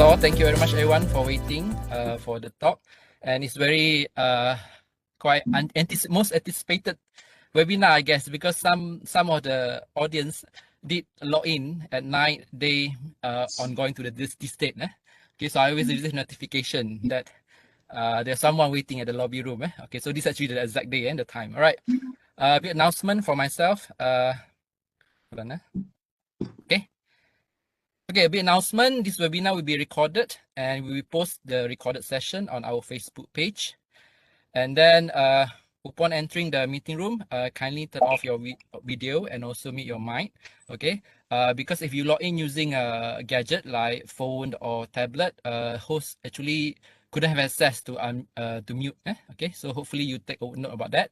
all, thank you very much everyone for waiting for the talk, and it's very most anticipated webinar, I guess, because some of the audience did log in at night day on going to this state. Okay, so I always receive notification that there's someone waiting at the lobby room. Okay, so this is actually the exact day and the time. All right, big announcement for myself. Hold on. Okay, a big announcement. This webinar will be recorded and we will post the recorded session on our Facebook page. And then upon entering the meeting room, kindly turn off your video and also mute your mic. Okay, because if you log in using a gadget like phone or tablet, host actually couldn't have access to mute. Okay, so hopefully you take note about that.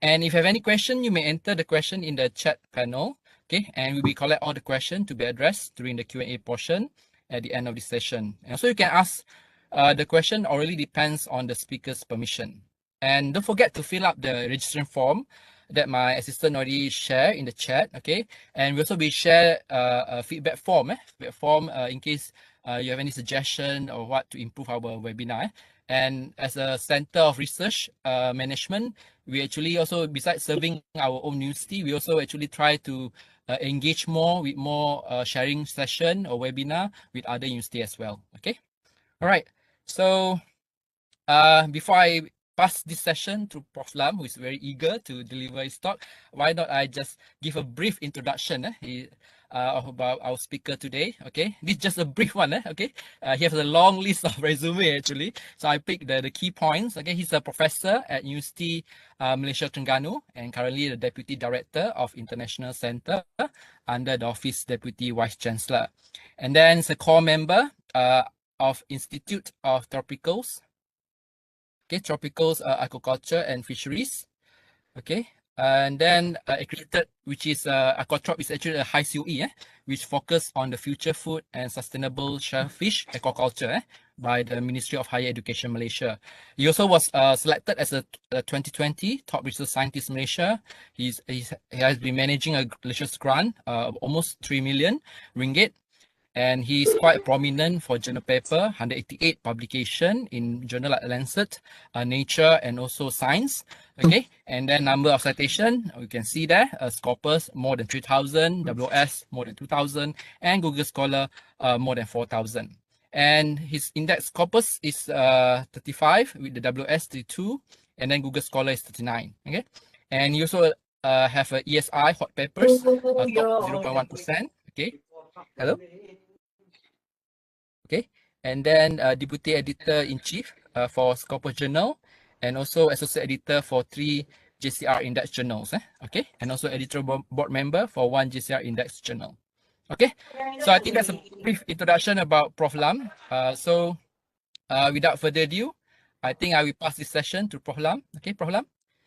And if you have any question, you may enter the question in the chat panel. Okay, and we will collect all the questions to be addressed during the Q&A portion at the end of the session. And so you can ask the question orally, depends on the speaker's permission. And don't forget to fill up the registration form that my assistant already shared in the chat. Okay, and we also will share a feedback form, in case you have any suggestion or what to improve our webinar. And as a center of research management, we actually also, besides serving our own university, we also actually try to engage more with more sharing session or webinar with other university as well. Okay, all right. So before I pass this session to Prof Lam, who is very eager to deliver his talk, why not I just give a brief introduction about our speaker today. Okay, this is just a brief one. Okay, he has a long list of resume actually, so I picked the key points. Okay, he's a professor at University Malaysia Terengganu and currently the Deputy Director of International Centre under the Office Deputy Vice Chancellor, and then he's a core member of Institute of Tropicals. Okay, Tropicals Aquaculture and Fisheries. Okay, and then accredited, which is Aquatrop is actually a high COE, which focus on the future food and sustainable shellfish aquaculture by the Ministry of Higher Education Malaysia. He also was selected as a 2020 Top Research Scientist Malaysia. He has been managing a research grant of almost 3 million ringgit. And he's quite prominent for journal paper, 188 publication in journal like Lancet, Nature, and also Science. Okay, and then number of citation, we can see there, Scopus more than 3,000, WS more than 2,000, and Google Scholar more than 4,000. And his index Scopus is 35 with the WS 32, and then Google Scholar is 39. Okay, and he also have a ESI hot papers, top 0.1%. Okay, hello. Okay, and then Deputy Editor-in-Chief for Scopus Journal, and also Associate Editor for 3 JCR Index journals. Okay, and also Editorial Board Member for 1 JCR Index journal. Okay, so I think that's a brief introduction about Prof Lam. So without further ado, I think I will pass this session to Prof Lam. Okay, Prof Lam,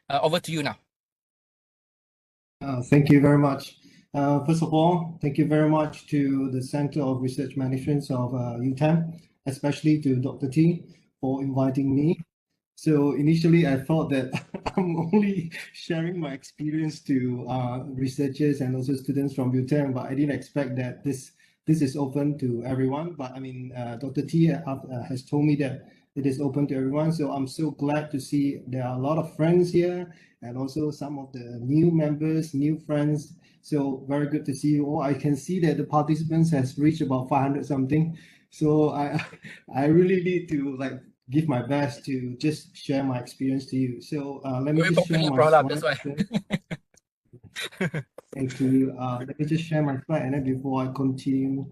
over to you now. Thank you very much. First of all, thank you very much to the Center of Research Management of UTAM, especially to Dr. T for inviting me. So initially I thought that I'm only sharing my experience to researchers and also students from UTAM, but I didn't expect that this is open to everyone. But I mean, Dr. T has told me that it is open to everyone. So I'm so glad to see there are a lot of friends here and also some of the new members, new friends. So very good to see you all. I can see that the participants has reached about 500 something. So I really need to give my best to just share my experience to you. So let me just share my slide. Thank you. Let me just share my slide and then before I continue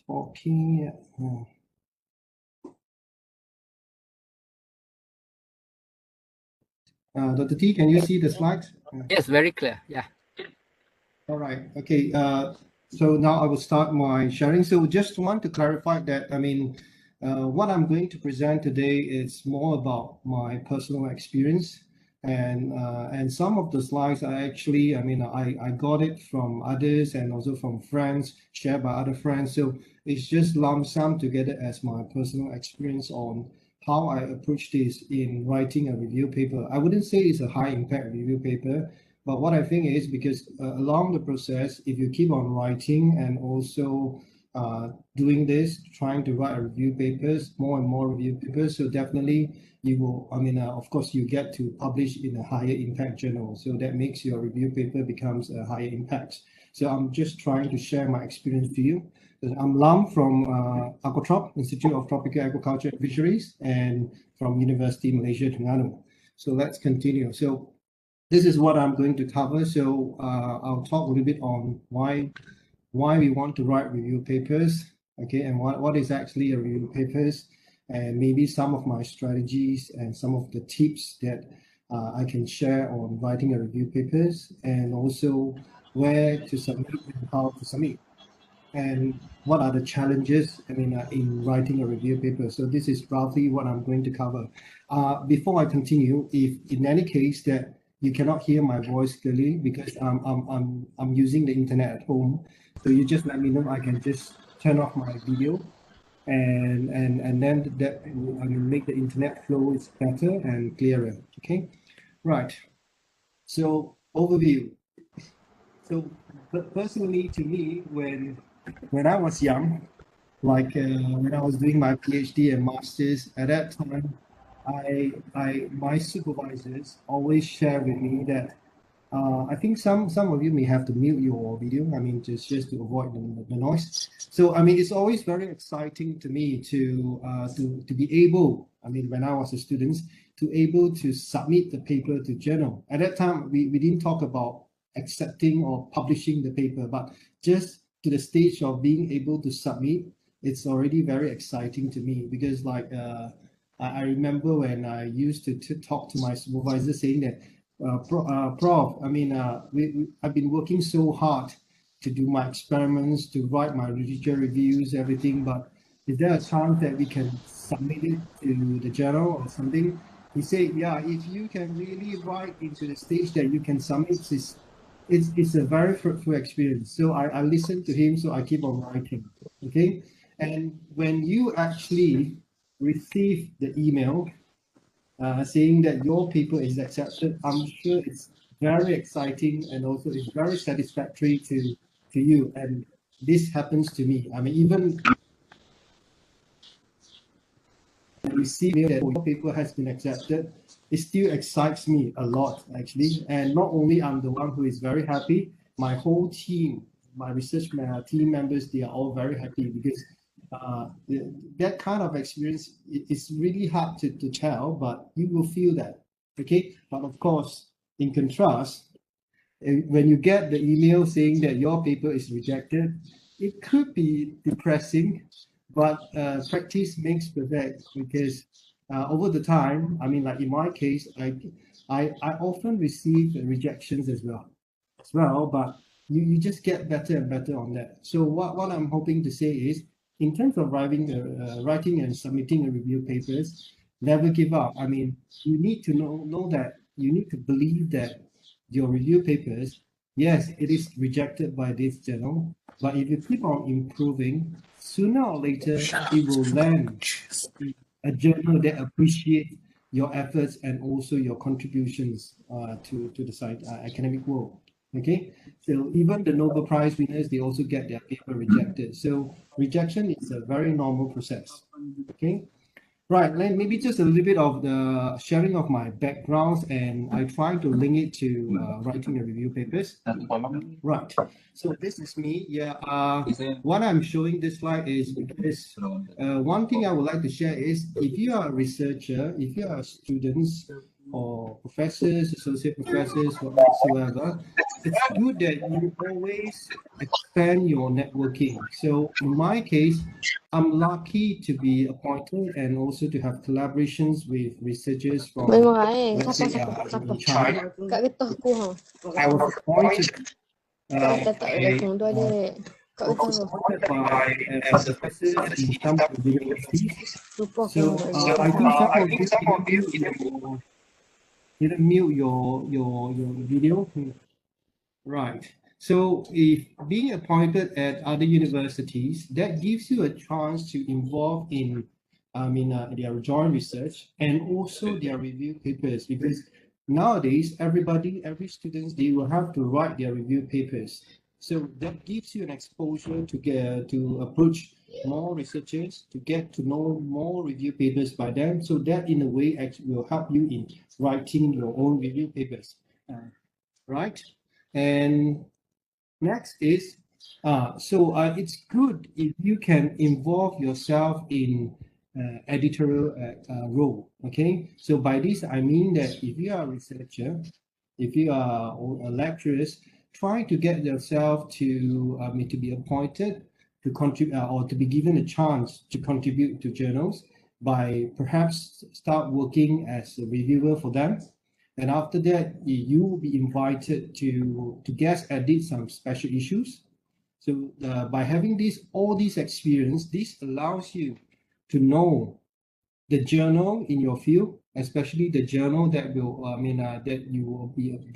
talking. Dr. T, can you see the slides? Yes, very clear. Yeah. All right. Okay. So now I will start my sharing. So just want to clarify that, I mean, what I'm going to present today is more about my personal experience, and some of the slides I actually, I got it from others and also from friends, shared by other friends. So it's just lump sum together as my personal experience on how I approach this in writing a review paper. I wouldn't say it's a high impact review paper, but what I think is because along the process, if you keep on writing and also doing this, trying to write review papers, more and more review papers. So definitely you will, of course, you get to publish in a higher impact journal. So that makes your review paper becomes a higher impact. So I'm just trying to share my experience to you. I'm Lam from Aquatrop, Institute of Tropical Agriculture and Fisheries, and from University Malaysia, Terengganu. So let's continue. So this is what I'm going to cover. So I'll talk a little bit on why we want to write review papers, okay, and what is actually a review papers, and maybe some of my strategies and some of the tips that I can share on writing a review papers, and also where to submit and how to submit, and what are the challenges, in writing a review paper. So this is roughly what I'm going to cover. Before I continue, if in any case that you cannot hear my voice clearly because I'm using the internet at home, so you just let me know. I can just turn off my video, and then that will, make the internet flow is better and clearer. Okay, right. So overview. So personally, to me, when I was young, like when I was doing my PhD and masters, at that time, my supervisors always share with me that I think some of you may have to mute your video. Just to avoid the noise. So it's always very exciting to me to be able. When I was a student, to able to submit the paper to journal. At that time, we didn't talk about accepting or publishing the paper, but just to the stage of being able to submit, it's already very exciting to me because I remember when I used to talk to my supervisor saying that, Prof, I've been working so hard to do my experiments, to write my literature reviews, everything, but is there a chance that we can submit it to the journal or something? He said, yeah, if you can really write into the stage that you can submit this, it's a very fruitful experience. So I listened to him, so I keep on writing. Okay. And when you actually receive the email saying that your paper is accepted, I'm sure it's very exciting and also it's very satisfactory to you. And this happens to me. Even receiving that your paper has been accepted, it still excites me a lot, actually. And not only I'm the one who is very happy, my whole team, my research team members, they are all very happy because that kind of experience is really hard to tell, but you will feel that. Okay, but of course, in contrast, when you get the email saying that your paper is rejected, it could be depressing, but practice makes perfect because over the time, like in my case, I often receive rejections as well, but you just get better and better on that. So what I'm hoping to say is, in terms of writing and submitting a review papers, never give up. You need to know that you need to believe that your review papers, yes, it is rejected by this journal, but if you keep on improving, sooner or later it will land a journal that appreciates your efforts and also your contributions to the academic world. Okay, so even the Nobel Prize winners, they also get their paper rejected. So rejection is a very normal process. Okay. Right, maybe just a little bit of the sharing of my backgrounds, and I try to link it to writing the review papers. Right, so this is me. Yeah, what I'm showing this slide is because one thing I would like to share is, if you are a researcher, if you are students or professors, associate professors, whatsoever, it's good that you always expand your networking. So in my case, I'm lucky to be appointed and also to have collaborations with researchers from, let's say, in China. I was appointed by professors in some of the universities. So I think some of you didn't mute your video. Right. So if being appointed at other universities, that gives you a chance to involve in, their joint research and also their review papers, because nowadays every students, they will have to write their review papers. So that gives you an exposure to approach more researchers, to get to know more review papers by them. So that in a way actually will help you in writing your own review papers, right? And next is, it's good if you can involve yourself in editorial role. Okay, so by this I mean that if you are a researcher, if you are a lecturer, try to get yourself to be appointed to contribute or to be given a chance to contribute to journals by perhaps start working as a reviewer for them. And after that, you will be invited to guest edit some special issues. So by having all these experience, this allows you to know the journal in your field, especially the journal that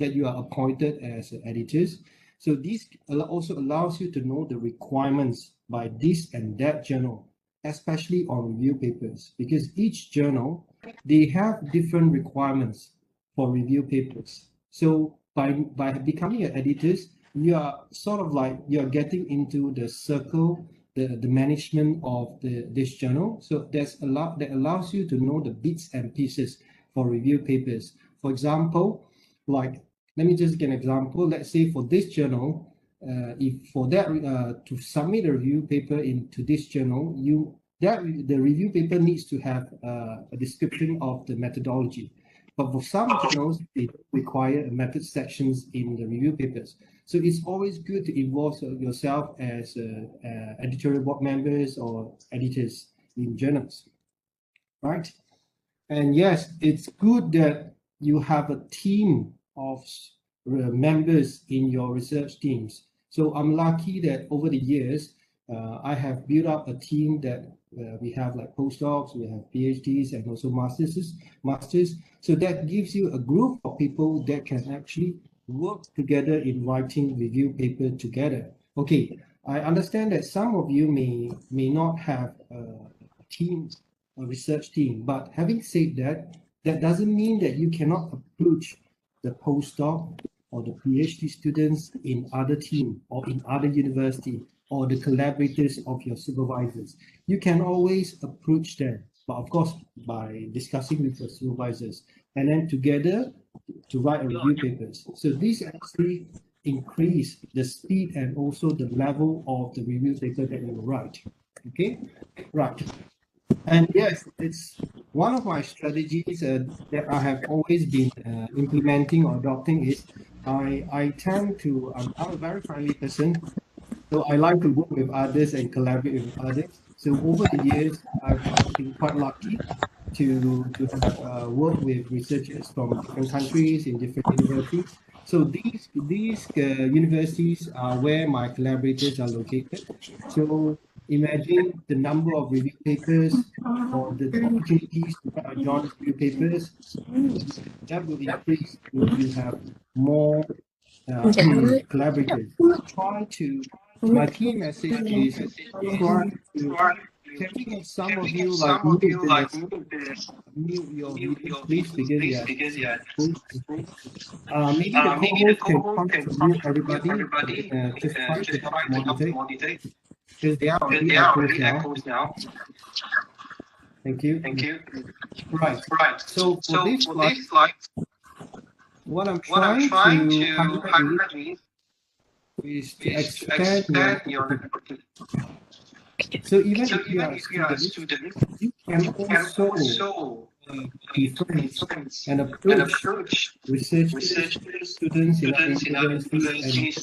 that you are appointed as editors. So this also allows you to know the requirements by this and that journal, especially on review papers, because each journal, they have different requirements for review papers. So by becoming an editor, you are sort of like you're getting into the circle, the management of this journal. So there's a lot that allows you to know the bits and pieces for review papers. For example, like let me just give an example. Let's say for this journal, if for that to submit a review paper into this journal, the review paper needs to have a description of the methodology. But for some journals, they require method sections in the review papers. So it's always good to involve yourself as editorial board members or editors in journals, right? And yes, it's good that you have a team of members in your research teams. So I'm lucky that over the years, I have built up a team that we have like postdocs, we have PhDs, and also masters. So that gives you a group of people that can actually work together in writing review paper together. Okay, I understand that some of you may not have a team, a research team, but having said that, that doesn't mean that you cannot approach the postdoc or the PhD students in other team or in other university or the collaborators of your supervisors. You can always approach them, but of course by discussing with your supervisors, and then together to write a review papers. So this actually increase the speed and also the level of the review paper that you write. Okay, right. And yes, it's one of my strategies that I have always been implementing or adopting is I tend to, I'm a very friendly person. So I like to work with others and collaborate with others. So over the years, I've been quite lucky to have worked with researchers from different countries in different universities. So these universities are where my collaborators are located. So imagine the number of review papers or the opportunities to join review papers that will increase if you have more collaborators. Try to, my key message is try to, can we get some of you like mute your videos, please, because yeah, maybe the co-host can try to mute everybody and then just try to help monitor because there are already echoes now. Thank you. Right. So for this slide, what I'm trying to highlight is to expand your network. So even if you are a student, you can also be friends and approach researchers, students in other universities.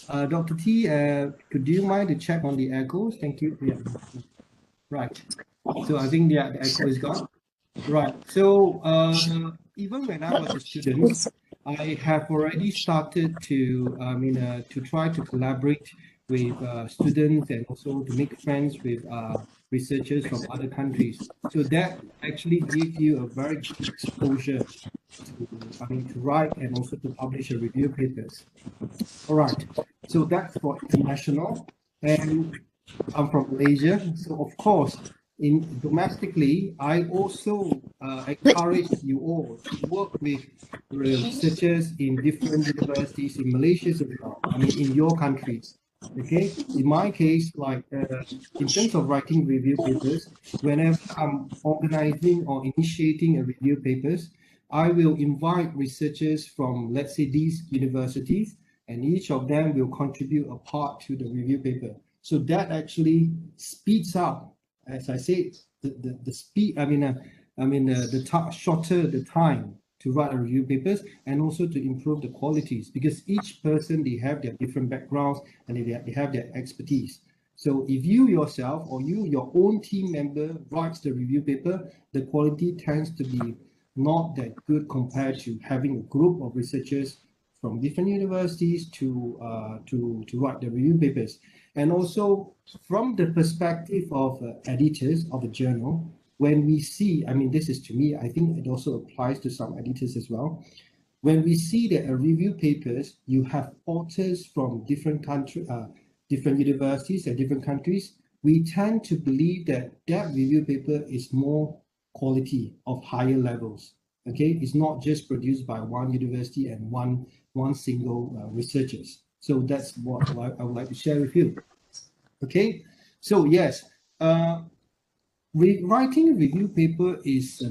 And Dr. T, could you mind to check on the echoes? Thank you. Yeah. Right. So I think the echo is gone. Right. So even when I was a student, I have already started to try to collaborate with students and also to make friends with researchers from other countries. So that actually gives you a very good exposure to write and also to publish a review papers. All right. So that's for international, and I'm from Malaysia. So of course, domestically, I also encourage you all to work with researchers in different universities in Malaysia as well. I mean, in your countries. Okay. In my case, like in terms of writing review papers, whenever I'm organizing or initiating a review papers, I will invite researchers from, let's say, these universities, and each of them will contribute a part to the review paper. So that actually speeds up, as I said, the speed. The shorter the time to write a review papers, and also to improve the qualities, because each person, they have their different backgrounds and they have their expertise. So if you yourself or your own team member writes the review paper, the quality tends to be not that good compared to having a group of researchers from different universities to write the review papers. And also from the perspective of editors of a journal, when we see, I mean, this is to me, I think it also applies to some editors as well. When we see that a review papers, you have authors from different different universities and different countries, we tend to believe that that review paper is more quality of higher levels. Okay, it's not just produced by one university and one single researchers. So that's what I would like to share with you. Okay, so yes, writing a review paper is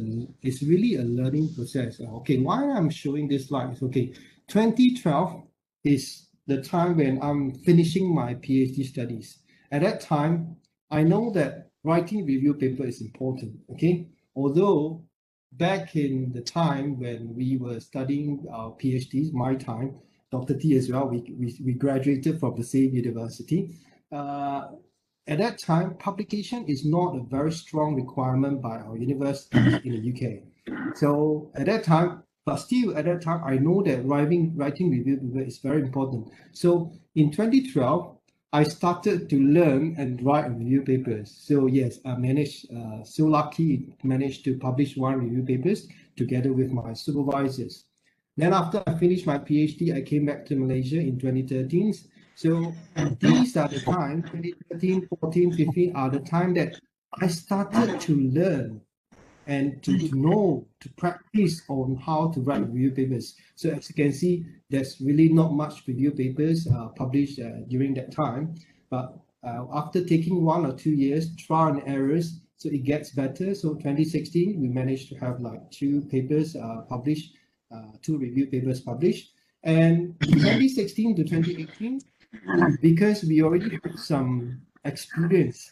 really a learning process. Okay, why I'm showing this slide is, okay, 2012 is the time when I'm finishing my PhD studies. At that time, I know that writing review paper is important. Okay, although back in the time when we were studying our PhDs, my time, Dr. T as well, we graduated from the same university. At that time, publication is not a very strong requirement by our universities in the UK. So at that time, but still at that time, I know that writing review paper is very important. So in 2012, I started to learn and write review papers. So yes, I managed, so lucky, managed to publish one review papers together with my supervisors. Then after I finished my PhD, I came back to Malaysia in 2013. So these are the time, 2013, 14, 15 are the time that I started to learn and to know, to practice on how to write review papers. So as you can see, there's really not much review papers published during that time. But after taking 1 or 2 years, trial and errors, so it gets better. So 2016, we managed to have like 2 papers published, 2 review papers published. And in 2016 to 2018, because we already have some experience,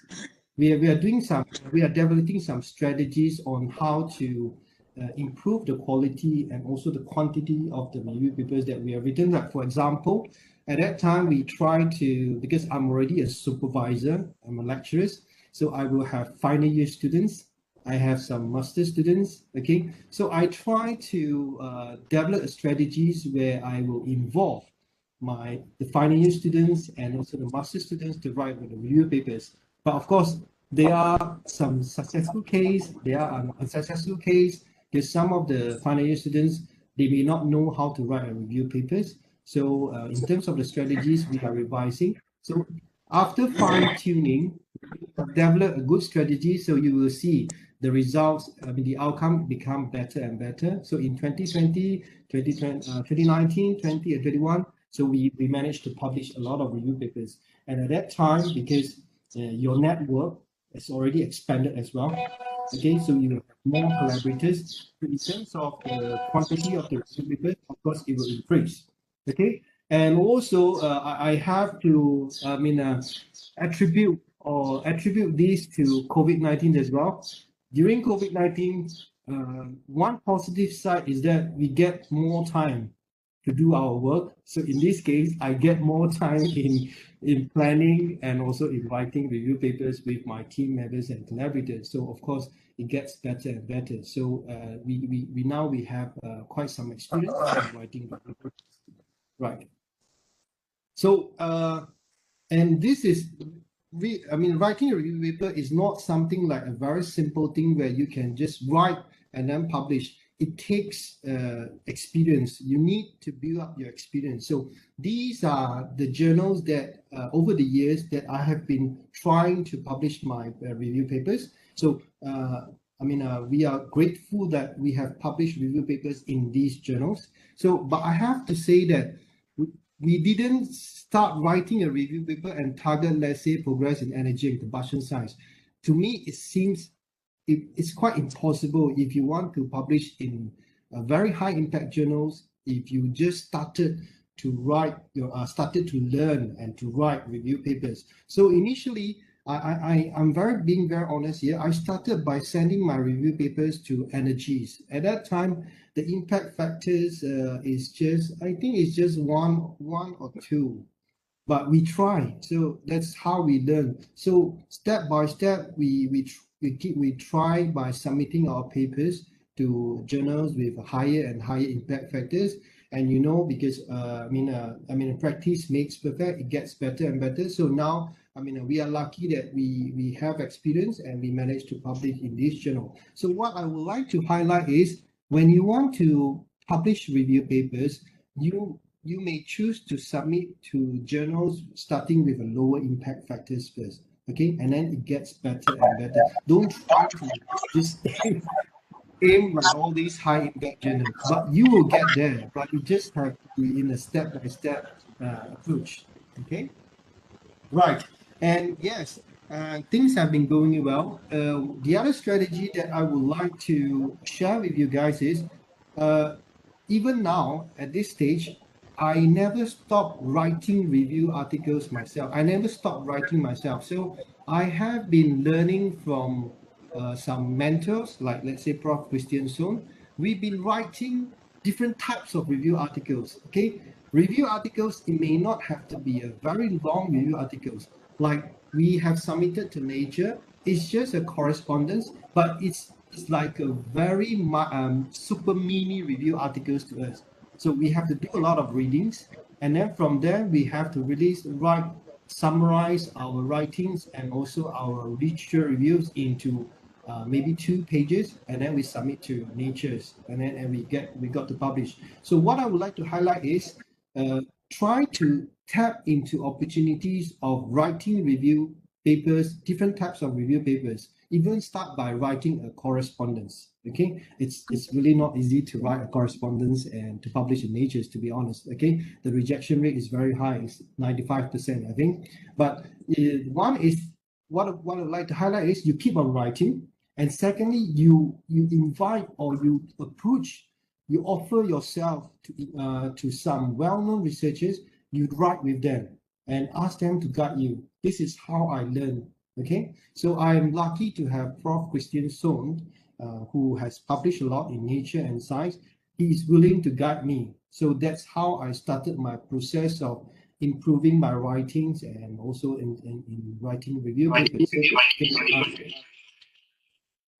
we are developing some strategies on how to improve the quality and also the quantity of the review papers that we have written. Like for example, at that time we try to, because I'm already a supervisor, I'm a lecturer, so I will have final year students. I have some master students. Okay, so I try to develop strategies where I will involve the final year students and also the master students to write the review papers. But of course, there are some successful case, there are unsuccessful case. Because some of the final year students, they may not know how to write a review papers. So in terms of the strategies, we are revising. So after fine tuning, develop a good strategy. So you will see the results, I mean, the outcome become better and better. So in 2020, 2019, 20 and 21, so we managed to publish a lot of review papers. And at that time, because your network has already expanded as well, okay, so you have more collaborators. So in terms of the quantity of the review papers, of course, it will increase. Okay, and also I have to, attribute this to COVID-19 as well. During COVID-19, one positive side is that we get more time to do our work. So in this case, I get more time in planning and also in writing review papers with my team members and collaborators. So of course, it gets better and better. So we have quite some experience in writing review papers. Right. So and this is writing a review paper is not something like a very simple thing where you can just write and then publish. It takes experience. You need to build up your experience. So these are the journals that over the years that I have been trying to publish my review papers. So we are grateful that we have published review papers in these journals. So, but I have to say that we didn't start writing a review paper and target, let's say, progress in energy and combustion science. To me, it seems it's quite impossible if you want to publish in very high impact journals. If you just started to write started to learn and to write review papers. So initially, I'm being very honest here. I started by sending my review papers to energies. At that time, the impact factors is just, I think it's just one or two, but we try. So that's how we learn. So step by step, we try by submitting our papers to journals with higher and higher impact factors. And because practice makes perfect, it gets better and better. So now, we are lucky that we have experience and we managed to publish in this journal. So what I would like to highlight is, when you want to publish review papers, you may choose to submit to journals starting with a lower impact factors first, okay? And then it gets better and better. Don't try to just aim like all these high impact journals, but you will get there, but you just have to be in a step-by-step approach, okay? Right. And yes, things have been going well. The other strategy that I would like to share with you guys is, even now at this stage, I never stop writing review articles myself. I never stop writing myself. So I have been learning from some mentors, like let's say Prof Christian Sohn. We've been writing different types of review articles. Okay, review articles, it may not have to be a very long review articles like we have submitted to Nature. It's just a correspondence, but it's like a very super mini review articles to us. So we have to do a lot of readings, and then from there we have to summarize our writings and also our literature reviews into maybe 2 pages, and then we submit to Nature's, and then we got to publish. So what I would like to highlight is, try to tap into opportunities of writing review papers, different types of review papers. Even start by writing a correspondence. Okay, it's really not easy to write a correspondence and to publish in Nature's, to be honest. Okay, the rejection rate is very high, it's 95%, I think. But one is, what I'd like to highlight is, you keep on writing, and secondly, you invite or you approach, you offer yourself to some well-known researchers. You write with them and ask them to guide you. This is how I learn. Okay, so I'm lucky to have Prof Christian Sohn, who has published a lot in Nature and Science. He is willing to guide me. So that's how I started my process of improving my writings and also in writing review papers.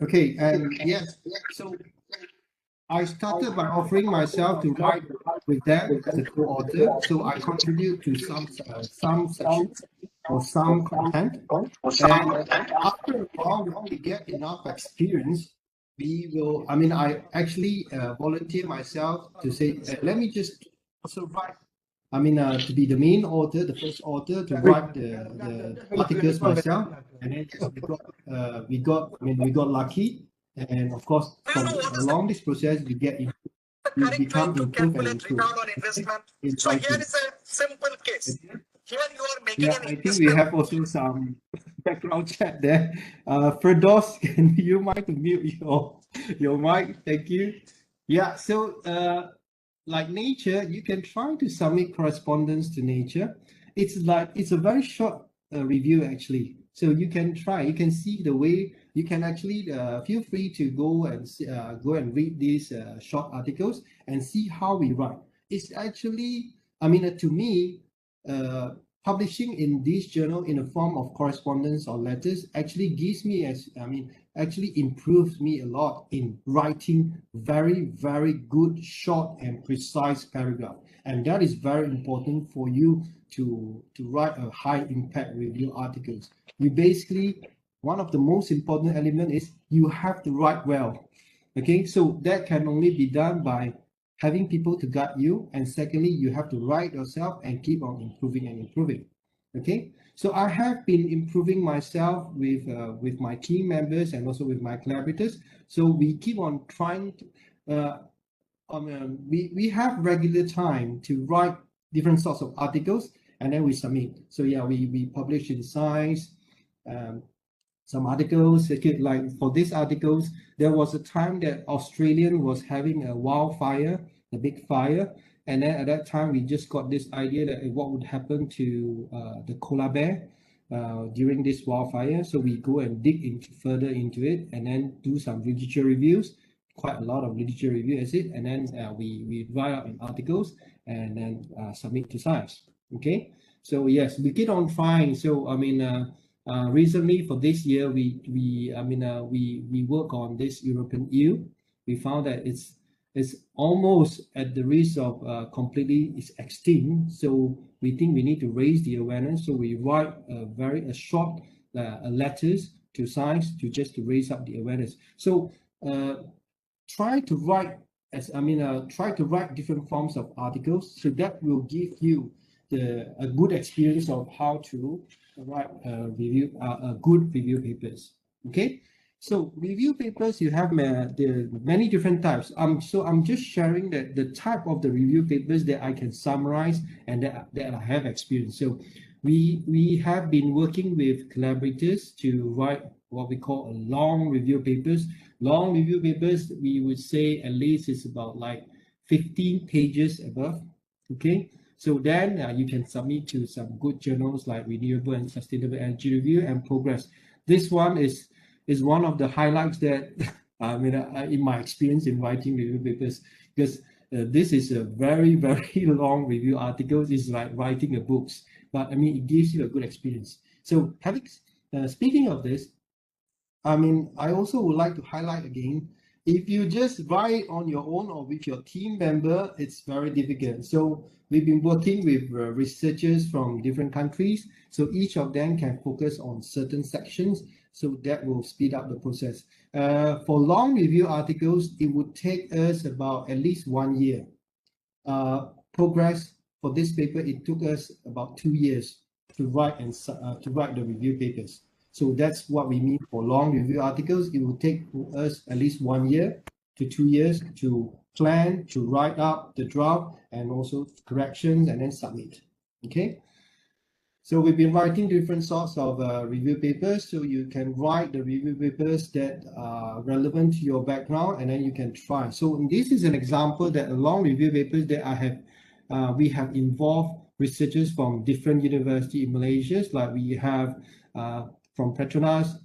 Okay, and yes, so I started by offering myself to write with them as a co-author. So I contribute to some sections or some content. And after a while, when we get enough experience, I actually volunteer myself to say, let me just also write, to be the main author, the first author, to write the articles myself. And then yes, we got lucky. And of course, along this process, we become improved and improved. So here is a simple case. Here you are making I think we have also some background chat there. Firdaus, can you might mute your mic? Thank you. Yeah, so like Nature, you can try to submit correspondence to Nature. It's a very short review actually. So you can see the way you can actually feel free to go and read these short articles and see how we write. It's actually, to me, publishing in this journal in a form of correspondence or letters actually actually improves me a lot in writing very, very good, short and precise paragraph. And that is very important for you to write a high impact review articles. You basically, one of the most important element is you have to write well. Okay, so that can only be done by having people to guide you, and secondly, you have to write yourself and keep on improving and improving. Okay, So I have been improving myself with my team members and also with my collaborators. So we keep on trying to, we have regular time to write different sorts of articles, and then we submit. So yeah, we publish in Science, um, some articles. Like for these articles, there was a time that Australian was having a wildfire, a big fire, and then at that time we just got this idea that what would happen to the koala bear during this wildfire. So we go and dig into further into it, and then do some literature reviews, quite a lot of literature review as it, and then we write up in articles and then submit to Science. Okay, so yes, we get on fine. So I mean. Recently, for this year, we work on this European eel. We found that it's almost at the risk of completely is extinct. So we think we need to raise the awareness. So we write a short letters to Science to raise up the awareness. So try to write try to write different forms of articles. So that will give you a good experience of how to write a good review papers. Okay, so review papers, you have the many different types. So I'm just sharing the type of the review papers that I can summarize and that I have experience. So we have been working with collaborators to write what we call a long review papers. Long review papers, we would say at least it's about like 15 pages above. Okay, so then you can submit to some good journals like Renewable and Sustainable Energy Review and Progress. This one is one of the highlights that in my experience in writing review papers, because this is a very, very long review articles. It's like writing a books, but I mean, it gives you a good experience. So speaking of this, I also would like to highlight again, if you just write on your own or with your team member, it's very difficult. So we've been working with researchers from different countries. So each of them can focus on certain sections. So that will speed up the process. For long review articles, it would take us about at least 1 year. Progress for this paper, it took us about 2 years to write the review papers. So that's what we mean for long review articles. It will take us at least 1 year to 2 years to plan, to write up the draft, and also corrections, and then submit. Okay. So we've been writing different sorts of review papers. So you can write the review papers that are relevant to your background, and then you can try. So this is an example that a long review papers that we have involved researchers from different universities in Malaysia. Like we have from Petronas,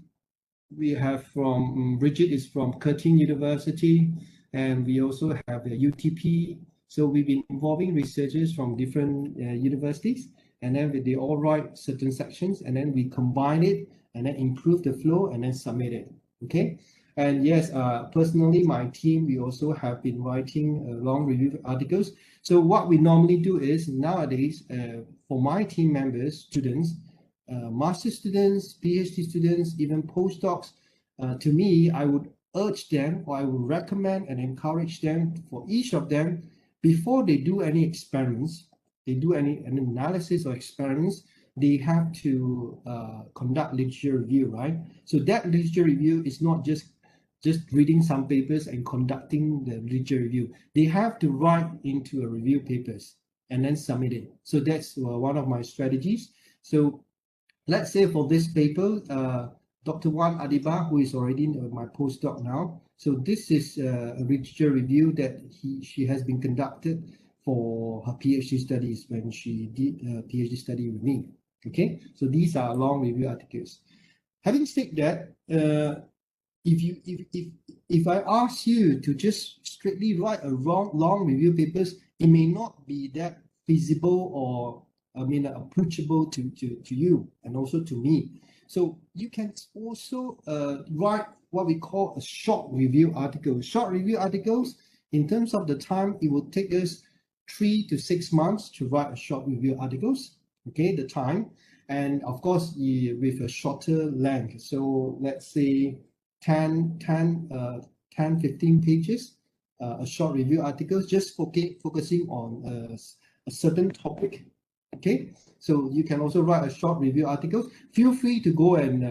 we have from Bridget is from Curtin University, and we also have the UTP. So we've been involving researchers from different universities, and then they all write certain sections, and then we combine it and then improve the flow and then submit it. Okay. And yes, personally, my team, we also have been writing long review articles. So what we normally do is nowadays, for my team members, students, master students, PhD students, even postdocs, to me, I would urge them, or I would recommend and encourage them, for each of them, before they do any experiments, they do any analysis or experiments, they have to conduct literature review, right? So that literature review is not just reading some papers and conducting the literature review. They have to write into a review papers and then submit it. So that's one of my strategies. So let's say for this paper, Dr. Wan Adiba, who is already my postdoc now. So this is a literature review that she has been conducted for her PhD studies when she did a PhD study with me. Okay, so these are long review articles. Having said that, if I ask you to just strictly write a long review papers, it may not be that feasible or approachable to you and also to me. So you can also write what we call a short review article. Short review articles, in terms of the time, it will take us 3 to 6 months to write a short review articles. Okay, the time, and of course with a shorter length. So let's say 10, 15 pages, a short review articles, just focusing on a certain topic. Okay, so you can also write a short review articles. Feel free to go and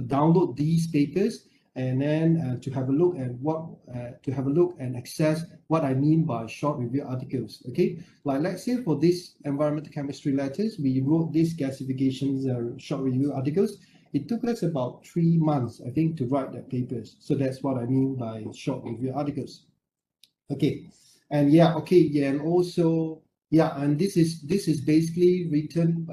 download these papers and then to have a look at to have a look and access what I mean by short review articles. Okay, like let's say for this environmental chemistry letters, we wrote these gasifications short review articles. It took us about 3 months, I think, to write that papers. So that's what I mean by short review articles. Okay, and yeah, okay, yeah, and also yeah, and this is basically written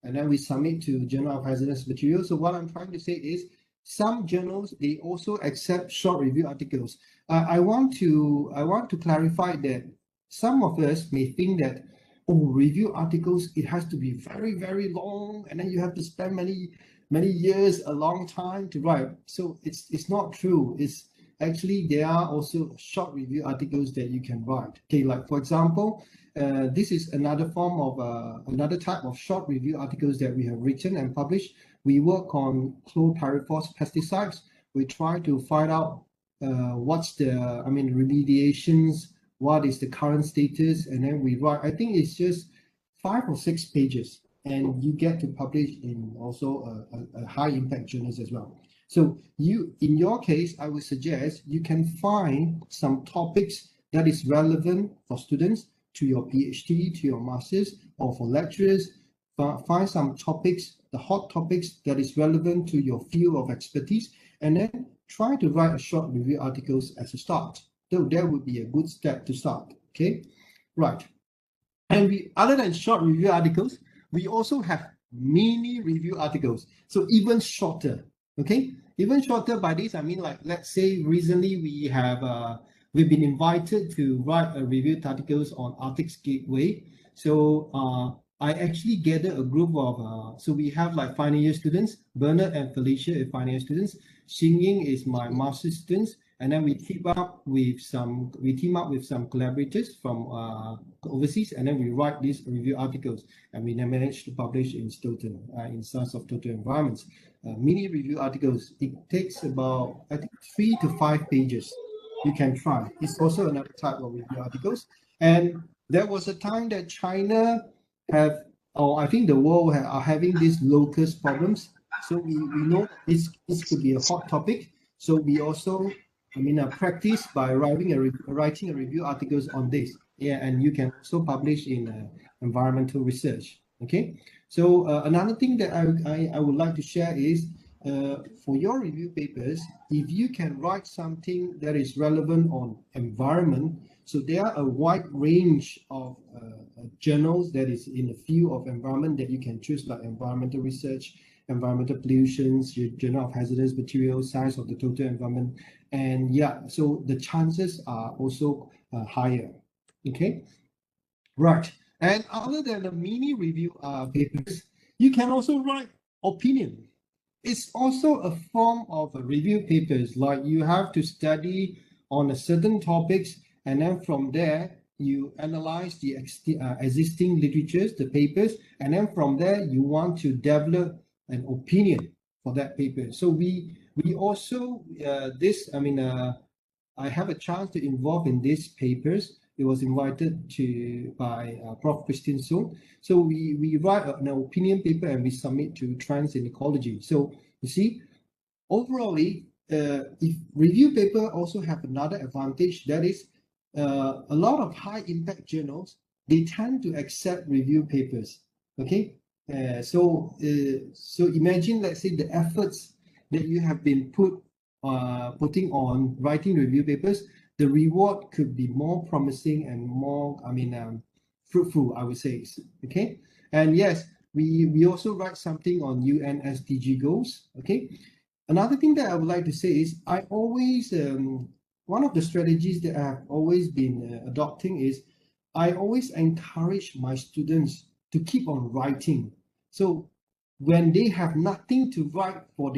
and then we submit to Journal of Hazardous Materials. So what I'm trying to say is some journals they also accept short review articles. I want to clarify that some of us may think that review articles it has to be very very long and then you have to spend many years, a long time to write. So it's not true. It's actually there are also short review articles that you can write. Okay, like for example, this is another form of another type of short review articles that we have written and published. We work on chlorpyrifos pesticides. We try to find out what's the remediations, what is the current status, and then we write. I think it's just 5 or 6 pages, and you get to publish in also a high impact journals as well. So in your case, I would suggest you can find some topics that is relevant for students to your PhD, to your masters, or for lecturers. Find some topics, the hot topics that is relevant to your field of expertise, and then try to write a short review articles as a start. So that would be a good step to start. Okay, right. And other than short review articles, we also have mini review articles. So even shorter. Okay, even shorter. By this I mean, like, let's say recently we've been invited to write a review articles on Arctic's Gateway. So I actually gathered a group of so we have like final year students. Bernard and Felicia are final year students. Xingying is my master's students, and then we team up with some collaborators from overseas, and then we write these review articles, and we then managed to publish in Stoughton in Science of Total Environments. Mini review articles. It takes about, I think, 3 to 5 pages. You can try. It's also another type of review articles. And there was a time that China or I think the world are having these locust problems. So we know this could be a hot topic. So we also, practice by writing a review articles on this. Yeah, and you can also publish in environmental research. Okay. So another thing that I would like to share is for your review papers, if you can write something that is relevant on environment, so there are a wide range of journals that is in the field of environment that you can choose, like environmental research, environmental pollutions, Journal of Hazardous Materials, Science of the Total Environment, and yeah, so the chances are also higher. Okay, right. And other than the mini review papers, you can also write opinion. It's also a form of a review papers, like you have to study on a certain topics, and then from there you analyze the existing literatures, the papers, and then from there you want to develop an opinion for that paper. So we also I have a chance to involve in these papers. It was invited to by Prof Christine Sung. So we write an opinion paper and we submit to Trends in Ecology. So you see, overall, if review paper also have another advantage, that is a lot of high impact journals, they tend to accept review papers. Okay, so imagine, let's say, the efforts that you have been putting on writing review papers, the reward could be more promising and more, fruitful, I would say. Okay, and yes, we also write something on UN SDG goals. Okay, another thing that I would like to say is I always one of the strategies that I have always been adopting is I always encourage my students to keep on writing. So when they have nothing to write for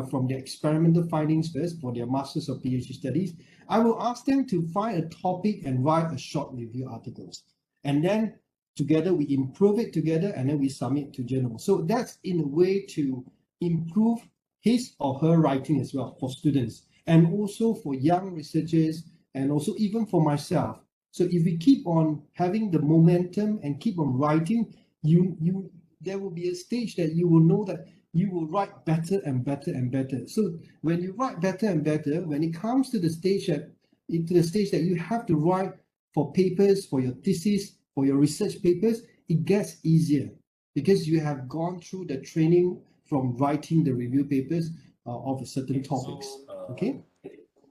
from their experimental findings first for their master's or PhD studies, I will ask them to find a topic and write a short review articles. And then together we improve it together, and then we submit to journal. So that's in a way to improve his or her writing as well for students, and also for young researchers, and also even for myself. So if we keep on having the momentum and keep on writing, there will be a stage that you will know that you will write better and better and better. So when you write better and better, when it comes to the stage that you have to write for papers, for your thesis, for your research papers, it gets easier because you have gone through the training from writing the review papers of certain topics. Okay.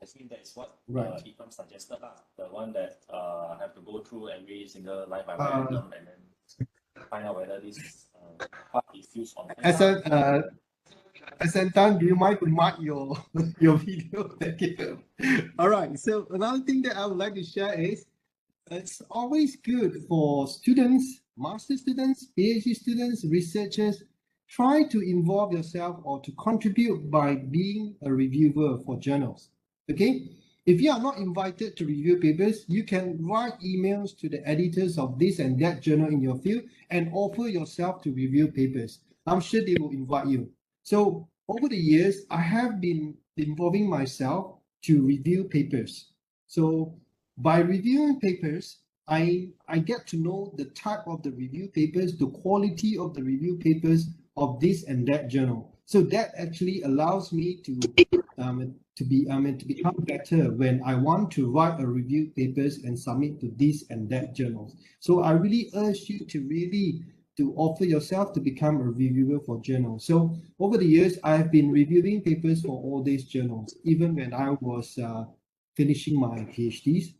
I think that is what Right. Ikram suggested, the one that have to go through every single line by line item and then find out whether this part is used on. Tan, do you mind to mark your your video? Thank you. All right. So another thing that I would like to share is it's always good for students, master students, PhD students, researchers, try to involve yourself or to contribute by being a reviewer for journals. Okay. If you are not invited to review papers, you can write emails to the editors of this and that journal in your field and offer yourself to review papers. I'm sure they will invite you. So over the years, I have been involving myself to review papers. So by reviewing papers, I get to know the type of the review papers, the quality of the review papers of this and that journal. So that actually allows me to become better when I want to write a review papers and submit to this and that journals. So I really urge you to offer yourself to become a reviewer for journals. So over the years, I have been reviewing papers for all these journals. Even when I was finishing my PhDs,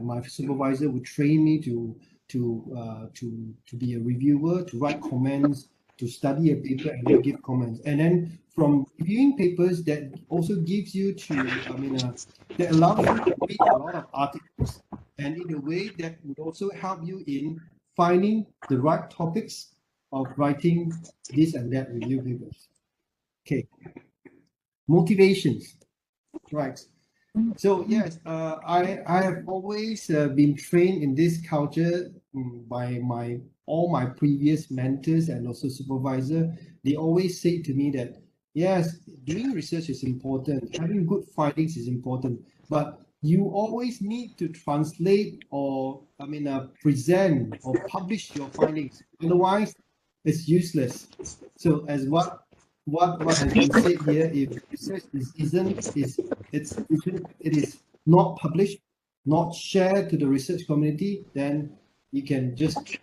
my supervisor would train me to be a reviewer, to write comments, to study a paper and then give comments. And then from reviewing papers, that also gives you that allows you to read a lot of articles, and in a way that would also help you in finding the right topics of writing this and that review papers. Okay. Motivations. Right. So yes, I have always been trained in this culture by all my previous mentors and also supervisor. They always say to me that yes, doing research is important, having good findings is important, but you always need to translate or present or publish your findings. Otherwise, it's useless. So as what has been said here, if research it is not published, not shared to the research community, then you can just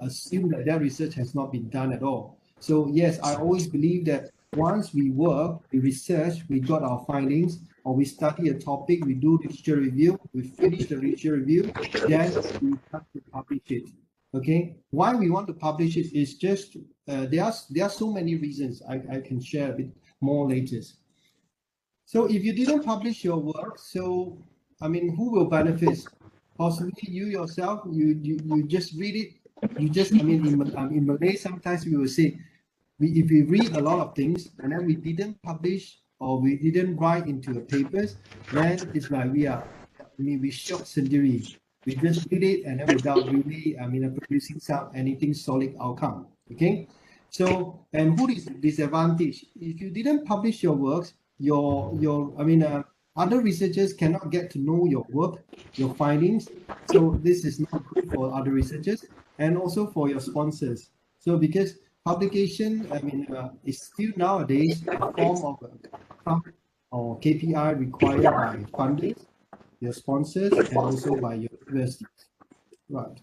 assume that that research has not been done at all. So yes, I always believe that once we work, we research, we got our findings, or we study a topic, we do literature review, we finish the literature review, then we have to publish it. Okay, why we want to publish it is just there are so many reasons. I can share a bit more later. So if you didn't publish your work, so who will benefit? Possibly you yourself. You just read it. You just in Malay sometimes we will say if we read a lot of things and then we didn't publish or we didn't write into the papers, then it's like we short sendiri. We just read it and then without really producing anything solid outcome. Okay, so and who is disadvantaged if you didn't publish your works? Other researchers cannot get to know your work, your findings. So this is not good for other researchers and also for your sponsors. So because publication, is still nowadays a form of or KPI required by funders, your sponsors, and also by your universities. Right.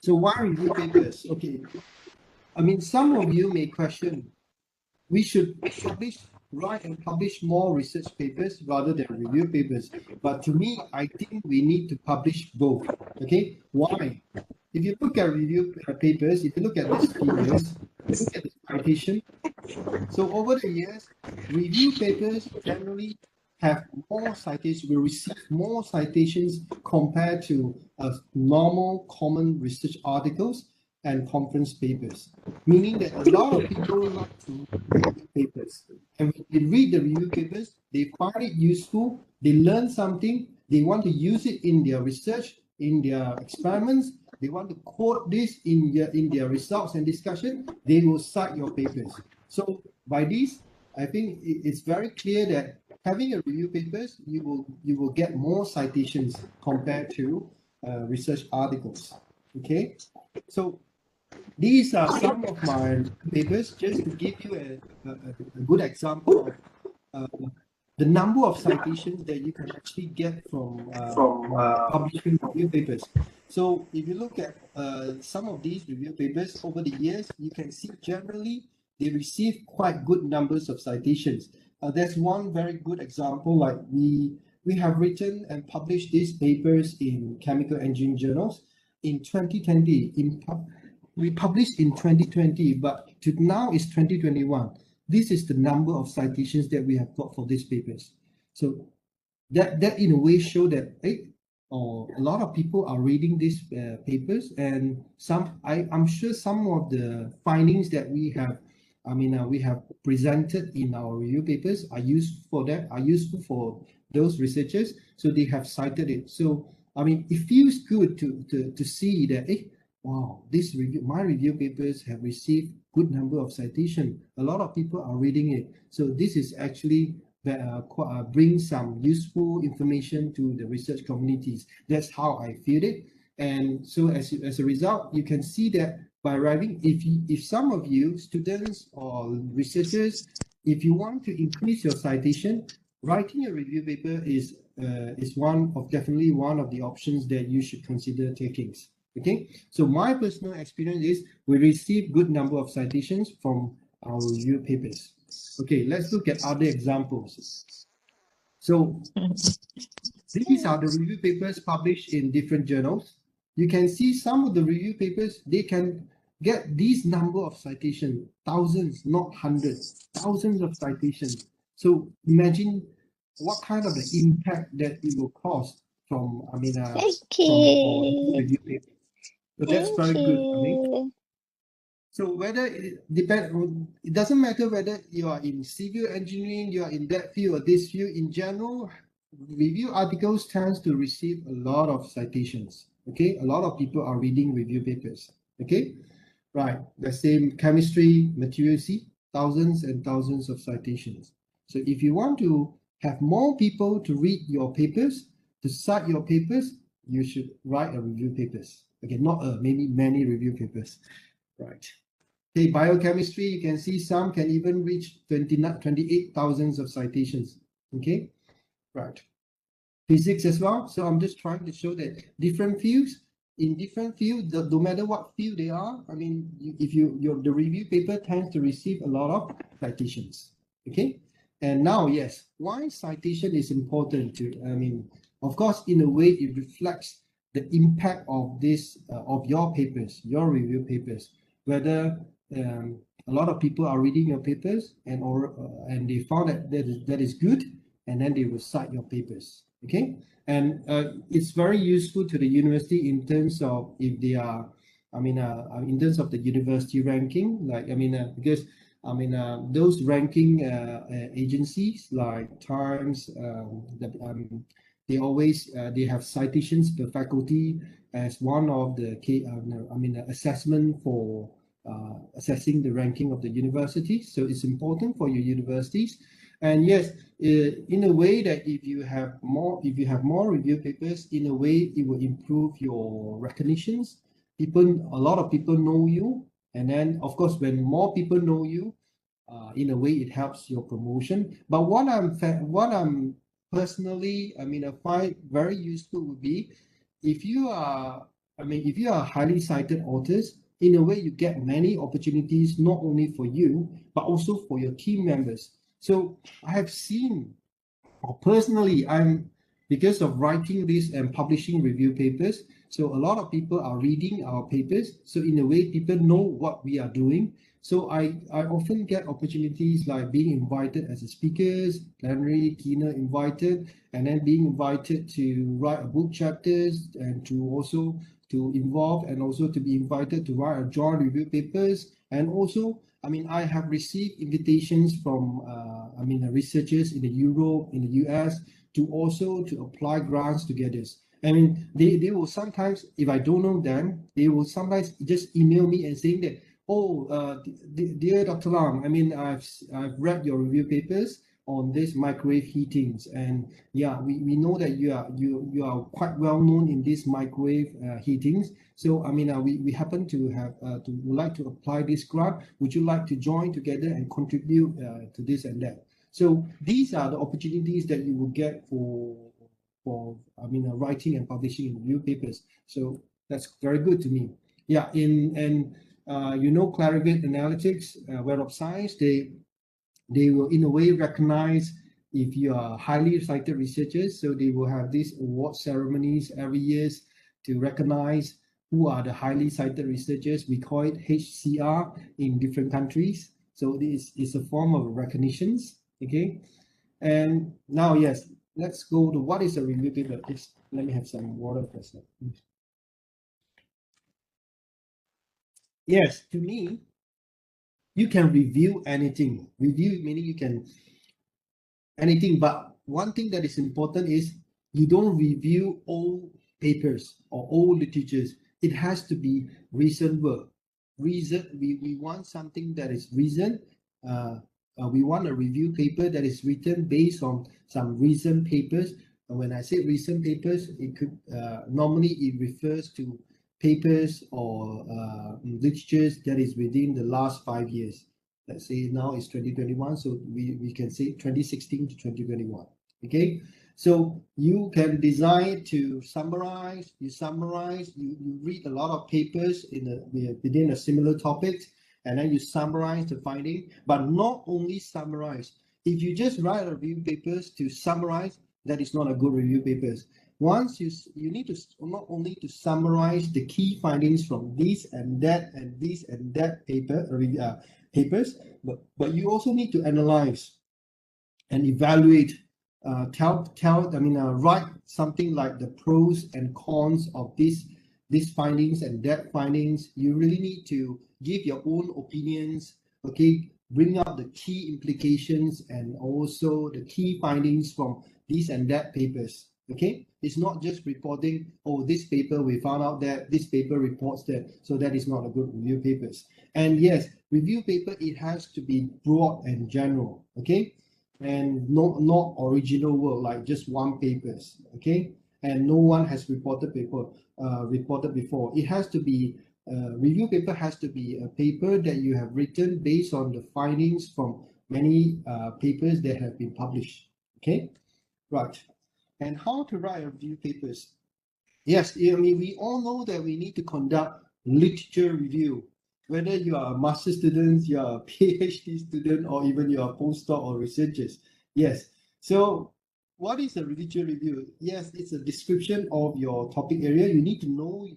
So why review papers? Okay. Some of you may question, we should write and publish more research papers rather than review papers. But to me, I think we need to publish both. Okay. Why? If you look at review papers, if you look at these figures, look at the citation. So over the years, review papers generally have more citations, will receive more citations compared to normal common research articles and conference papers, meaning that a lot of people like to read papers. And when they read the review papers, they find it useful, they learn something, they want to use it in their research, in their experiments, they want to quote this in their results and discussion, they will cite your papers. So by this, I think it's very clear that having a review papers, you will get more citations compared to research articles. Okay, so these are some of my papers, just to give you a good example of the number of citations that you can actually get from publishing review papers. So if you look at some of these review papers over the years, you can see generally they receive quite good numbers of citations. There's one very good example, like we have written and published these papers in chemical engineering journals in 2020. We published in 2020, but to now is 2021. This is the number of citations that we have got for these papers. So that in a way show that a lot of people are reading these papers, and I'm sure some of the findings that we have, we have presented in our review papers are useful for those researchers, so they have cited it. So it feels good to see that wow, my review papers have received good number of citation. A lot of people are reading it. So this is actually bring some useful information to the research communities. That's how I feel it. And so as a result, you can see that by writing, if some of you students or researchers, if you want to increase your citation, writing a review paper is definitely one of the options that you should consider taking. Okay, so my personal experience is we receive good number of citations from our review papers. Okay, let's look at other examples. So these are the review papers published in different journals. You can see some of the review papers, they can get these number of citations, thousands, not hundreds, thousands of citations. So imagine what kind of the impact that it will cause from, from review papers. So that's very good. So whether it doesn't matter whether you are in civil engineering, you are in that field or this field. In general, review articles tends to receive a lot of citations. Okay, a lot of people are reading review papers. Okay, right. The same chemistry, materials, thousands and thousands of citations. So if you want to have more people to read your papers, to cite your papers, you should write a review papers. Okay, not maybe many review papers, right? Okay, biochemistry, you can see some can even reach 28,000 of citations. Okay, right. Physics as well. So I'm just trying to show that different fields, no matter what field they are, if the review paper tends to receive a lot of citations. Okay, and now yes, why citation is important to? Of course, in a way, it reflects the impact of this of your papers, your review papers, whether a lot of people are reading your papers and they found that is good, and then they will cite your papers. Okay, and it's very useful to the university in terms of if they are, in terms of the university ranking, because those ranking agencies like Times, they always they have citations per faculty as one of the assessment for assessing the ranking of the university. So it's important for your universities. And yes, in a way that if you have more review papers, in a way it will improve your recognitions. A lot of people know you, and then of course when more people know you, in a way it helps your promotion. But what I'm personally, I find very useful would be if you are highly cited authors. In a way, you get many opportunities, not only for you, but also for your team members. So I have seen, personally, because of writing this and publishing review papers, so a lot of people are reading our papers. So in a way, people know what we are doing. So I often get opportunities like being invited as a speaker, plenary, keynote invited, and then being invited to write a book chapters and to involve and also to be invited to write a joint review papers. And also, I have received invitations from, researchers in Europe, in the US, to apply grants together. They will sometimes, if I don't know them, they will sometimes just email me and saying that, dear Dr. Lam, I've read your review papers, on this microwave heatings. And yeah, we know that you are quite well known in these microwave heatings. So I mean, we happen to have would like to apply this grant. Would you like to join together and contribute to this and that? So these are the opportunities that you will get for writing and publishing in review papers. So that's very good to me. Yeah, Clarivate Analytics, Web of Science, they will in a way recognize if you are highly cited researchers. So they will have these award ceremonies every year to recognize who are the highly cited researchers. We call it HCR in different countries. So this is a form of recognitions. Okay. And now, yes, let's go to what is a review paper. Let me have some water for a second. Yes, to me, you can review anything. Review meaning you can anything, but one thing that is important is you don't review old papers or old literatures. It has to be recent work. We want something that is recent. We want a review paper that is written based on some recent papers. And when I say recent papers, it could normally it refers to papers or literatures that is within the last 5 years. Let's say now it's 2021, so we can say 2016 to 2021. Okay, so you can design to summarize. You read a lot of papers within a similar topic, and then you summarize the finding. But not only summarize. If you just write a review papers to summarize, that is not a good review papers. Once you need to not only to summarize the key findings from this and that papers, but you also need to analyze and evaluate. Write something like the pros and cons of these findings and that findings. You really need to give your own opinions. Okay, bring up the key implications and also the key findings from these and that papers. Okay, it's not just reporting, oh, this paper we found out that, this paper reports that, so that is not a good review papers. And yes, review paper, it has to be broad and general. Okay, and not original work like just one papers. Okay, and no one has reported before. It has to be review paper has to be a paper that you have written based on the findings from many papers that have been published. Okay, right. And how to write a review papers? Yes, I mean, we all know that we need to conduct literature review. Whether you are a master student, you are a PhD student, or even you are a postdoc or researchers. Yes. So what is a literature review? Yes, it's a description of your topic area. You need to know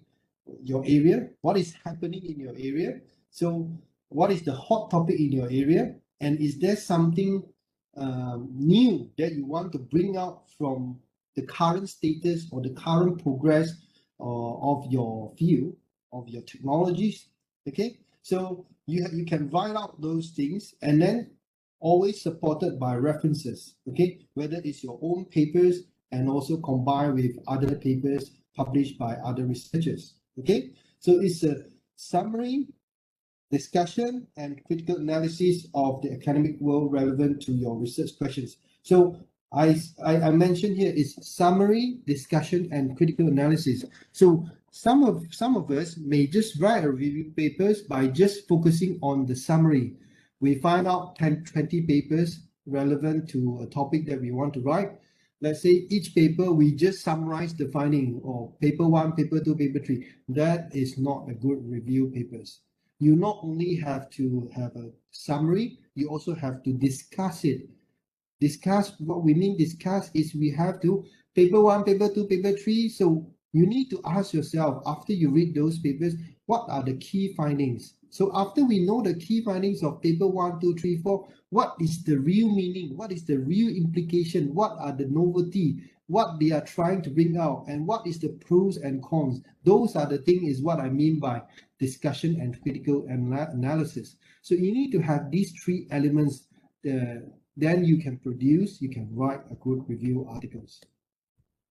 your area, what is happening in your area. So what is the hot topic in your area? And is there something new that you want to bring out from the current status or the current progress of your field, of your technologies? Okay, so you can write out those things, and then always supported by references. Okay, whether it's your own papers and also combined with other papers published by other researchers. Okay, so it's a summary, discussion, and critical analysis of the academic world relevant to your research questions. So I mentioned here is summary, discussion, and critical analysis. So some of us may just write a review papers by just focusing on the summary. We find out 10, 20 papers relevant to a topic that we want to write. Let's say each paper, we just summarize the finding, or paper 1, paper 2, paper 3. That is not a good review papers. You not only have to have a summary, you also have to discuss it. Discuss, what we mean discuss is we have to paper 1, paper 2, paper 3. So you need to ask yourself, after you read those papers, what are the key findings? So after we know the key findings of paper 1, 2, 3, 4, what is the real meaning? What is the real implication? What are the novelty? What they are trying to bring out? And what is the pros and cons? Those are the things is what I mean by discussion and critical analysis. So you need to have these three elements, then you can write a good review articles.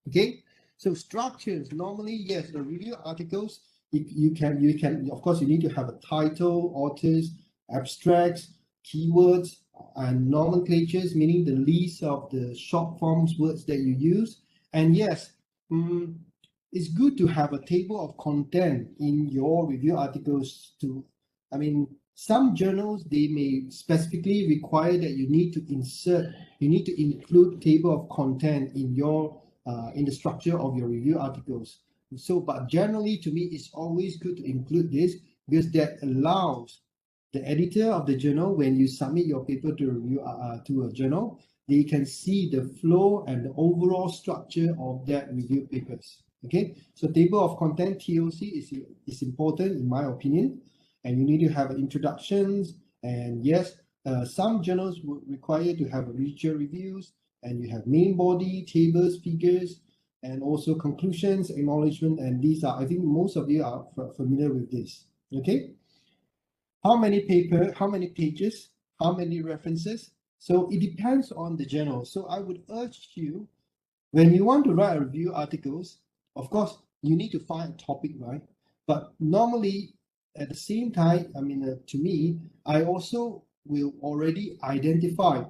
Okay, so structures, normally, yes, the review articles, you can, of course, you need to have a title, authors, abstracts, keywords, and nomenclatures, meaning the list of the short forms words that you use. And yes, it's good to have a table of content in your review articles to, I mean, some journals, they may specifically require that you need to include table of content in your in the structure of your review articles. So, but generally to me, it's always good to include this because that allows the editor of the journal, when you submit your paper to review to a journal, they can see the flow and the overall structure of that review papers. Okay, so table of content TOC is important in my opinion, and you need to have introductions. And yes, some journals would require to have literature reviews, and you have main body, tables, figures, and also conclusions, acknowledgement, and these are, I think most of you are familiar with this. Okay. How many pages, how many references? So it depends on the journal. So I would urge you, when you want to write a review articles, of course, you need to find a topic, right? But normally, at the same time, I mean, to me, I also will already identify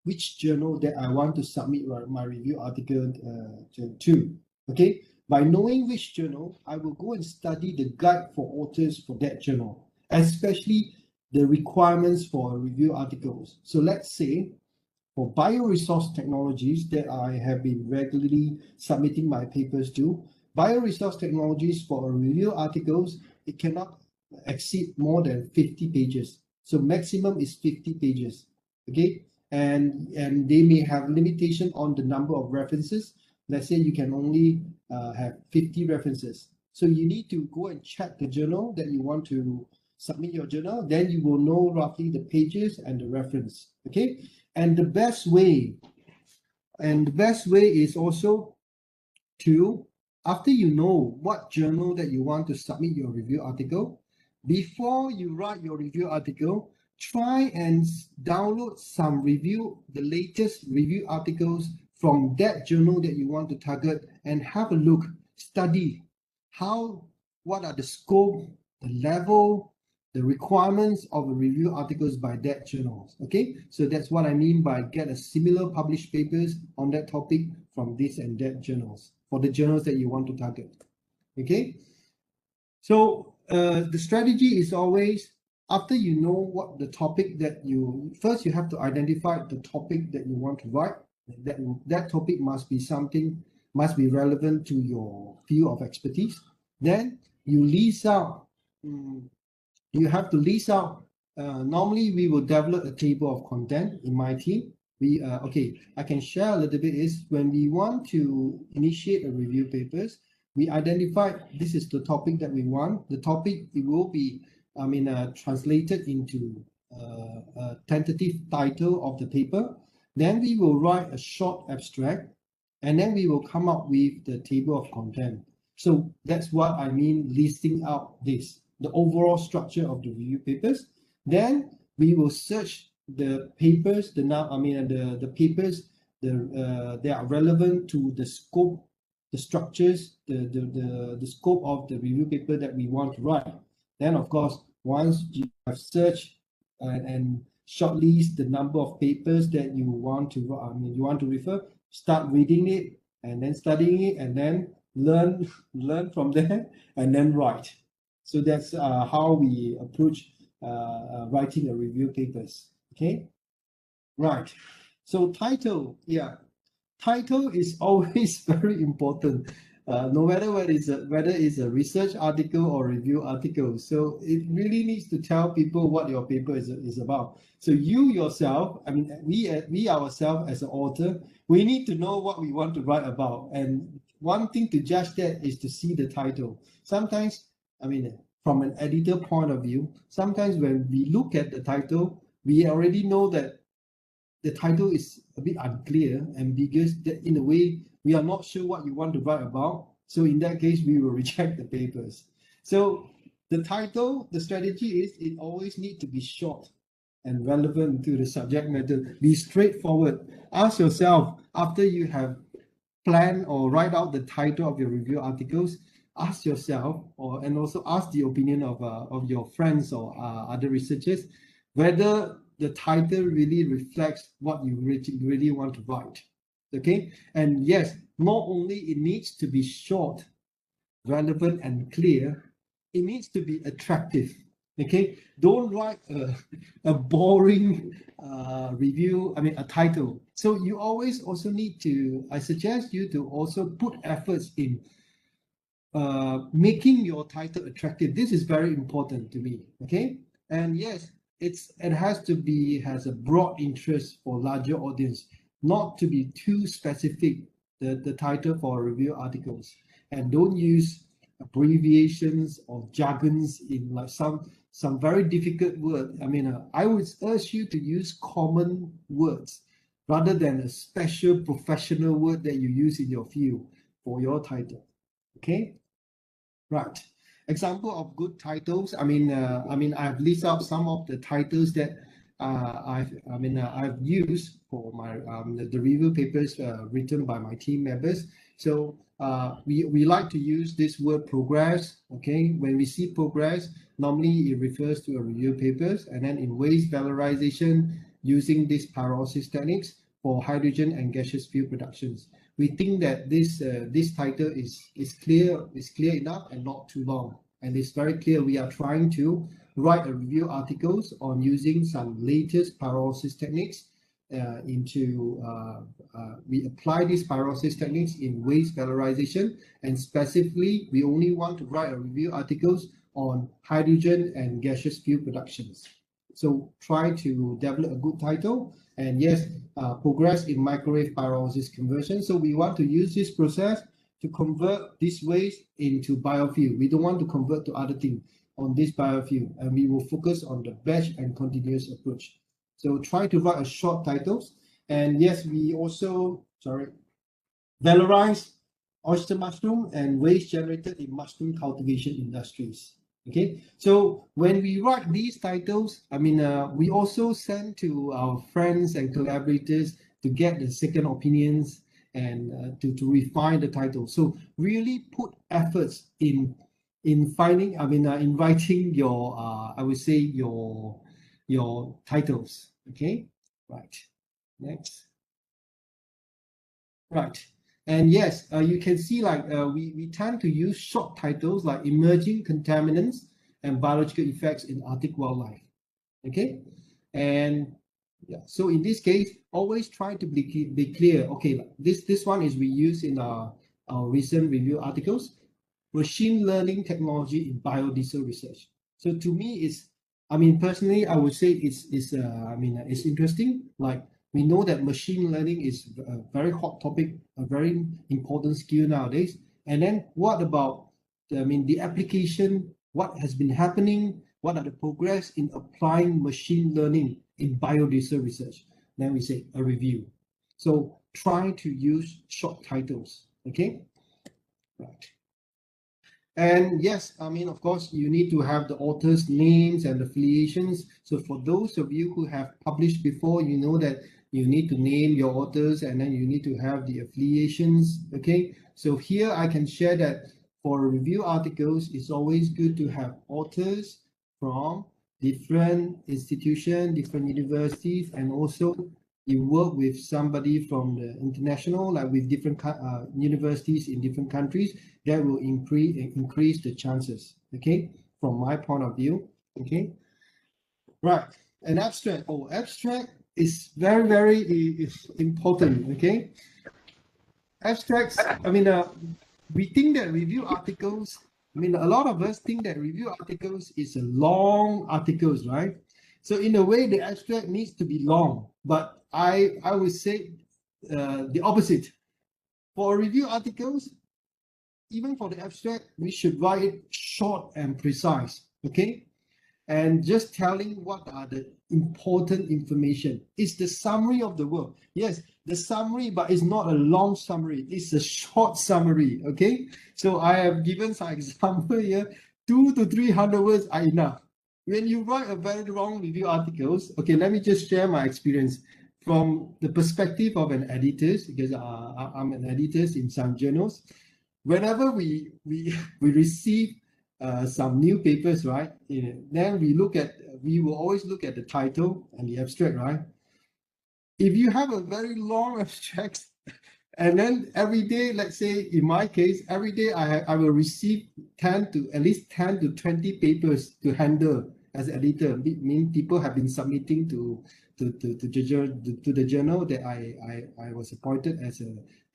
which journal that I want to submit my review article to. Okay, by knowing which journal, I will go and study the guide for authors for that journal, especially the requirements for review articles. So let's say for bioresource technologies that I have been regularly submitting my papers to, bioresource technologies for review articles, it cannot exceed more than 50 pages. So maximum is 50 pages. Okay, and they may have limitation on the number of references. Let's say you can only have 50 references. So you need to go and check the journal that you want to submit your journal, then you will know roughly the pages and the reference. Okay, and the best way is also to, after you know what journal that you want to submit your review article, before you write your review article, try and download the latest review articles from that journal that you want to target, and have a look, study what are the scope, the level, the requirements of the review articles by that journals. Okay, so that's what I mean by get a similar published papers on that topic from this and that journals, for the journals that you want to target. Okay, so the strategy is always, after you know what the topic that you have to identify the topic that you want to write. That topic must be relevant to your field of expertise. Then you list out. You have to list out. Normally, we will develop a table of content in my team. I can share a little bit. Is when we want to initiate a review papers, we identify this is the topic that we want. The topic, it will be, translated into a tentative title of the paper. Then we will write a short abstract, and then we will come up with the table of content. So that's what I mean, listing out the overall structure of the review papers. Then we will search the papers, the papers that are relevant to the scope, the structures, the scope of the review paper that we want to write. Then, of course, once you have searched and shortlist the number of papers that you want to refer, start reading it and then studying it, and then learn from there, and then write. So that's how we approach writing a review papers. Okay, right. So title is always very important. No matter whether it's a research article or review article. So it really needs to tell people what your paper is about. So you yourself, we ourselves as an author, we need to know what we want to write about. And one thing to judge that is to see the title. Sometimes, from an editor point of view, sometimes when we look at the title, we already know that the title is a bit unclear, ambiguous, that in a way we are not sure what you want to write about. So in that case, we will reject the papers. So the title, the strategy is, it always needs to be short and relevant to the subject matter. Be straightforward. Ask yourself, after you have planned or write out the title of your review articles, ask yourself, and also ask the opinion of your friends or other researchers, whether the title really reflects what you really want to write. Okay, and yes, not only it needs to be short, relevant, and clear, it needs to be attractive. Okay, don't write a boring review, a title. So you always also need to, I suggest you to also put efforts in making your title attractive. This is very important to me. Okay, and yes, it has a broad interest for larger audience, not to be too specific, the title for review articles, and don't use abbreviations or jargons in like some very difficult word. I would urge you to use common words rather than a special professional word that you use in your field for your title. Okay. Right. Example of good titles. I've listed out some of the titles that I've used for my the review papers written by my team members. So we like to use this word progress. Okay, when we see progress, normally it refers to a review papers, and then in waste valorization, using these pyrolysis techniques for hydrogen and gaseous fuel productions. We think that this title is clear enough and not too long, and it's very clear we are trying to write a review articles on using some latest pyrolysis techniques we apply these pyrolysis techniques in waste valorization, and specifically we only want to write a review articles on hydrogen and gaseous fuel productions. So try to develop a good title. And yes, progress in microwave pyrolysis conversion. So we want to use this process to convert this waste into biofuel. We don't want to convert to other things on this biofuel, and we will focus on the batch and continuous approach. So try to write a short titles. And yes, we also valorize oyster mushroom and waste generated in mushroom cultivation industries. Okay, so when we write these titles, we also send to our friends and collaborators to get the second opinions and to refine the title. So really put efforts in finding, in writing your, I would say your titles. Okay, right. Next. Right. And yes, you can see we tend to use short titles like emerging contaminants and biological effects in Arctic wildlife. Okay, and yeah, so in this case, always try to be clear. Okay, this one is we use in our recent review articles, machine learning technology in biodiesel research. So to me, personally, I would say it's interesting. Like, we know that machine learning is a very hot topic, a very important skill nowadays. And then what about, the application, what has been happening, what are the progress in applying machine learning in biodiesel research? Then we say a review. So try to use short titles, okay? Right. And yes, of course, you need to have the author's names and affiliations. So for those of you who have published before, you know that you need to name your authors, and then you need to have the affiliations. Okay, so here I can share that for review articles, it's always good to have authors from different institutions, different universities, and also you work with somebody from the international, like with different universities in different countries, that will increase the chances. Okay, from my point of view. Okay, right. An abstract. Oh, abstract is very, very important. Okay, abstracts. We think that review articles. A lot of us think that review articles is a long articles, right? So in a way, the abstract needs to be long, but I would say the opposite. For review articles, even for the abstract, we should write it short and precise. Okay, and just telling what are the important information. It's the summary of the work. Yes, the summary, but it's not a long summary. It's a short summary. Okay, so I have given some example here. 200 to 300 words are enough. When you write a very long review articles, okay, let me just share my experience from the perspective of an editor, because I'm an editor in some journals. Whenever we receive some new papers, right? Then we will always look at the title and the abstract, right? If you have a very long abstract, and then every day, let's say in my case, every day I will receive at least 10 to 20 papers to handle as editor. Mean people have been submitting to the journal that I was appointed as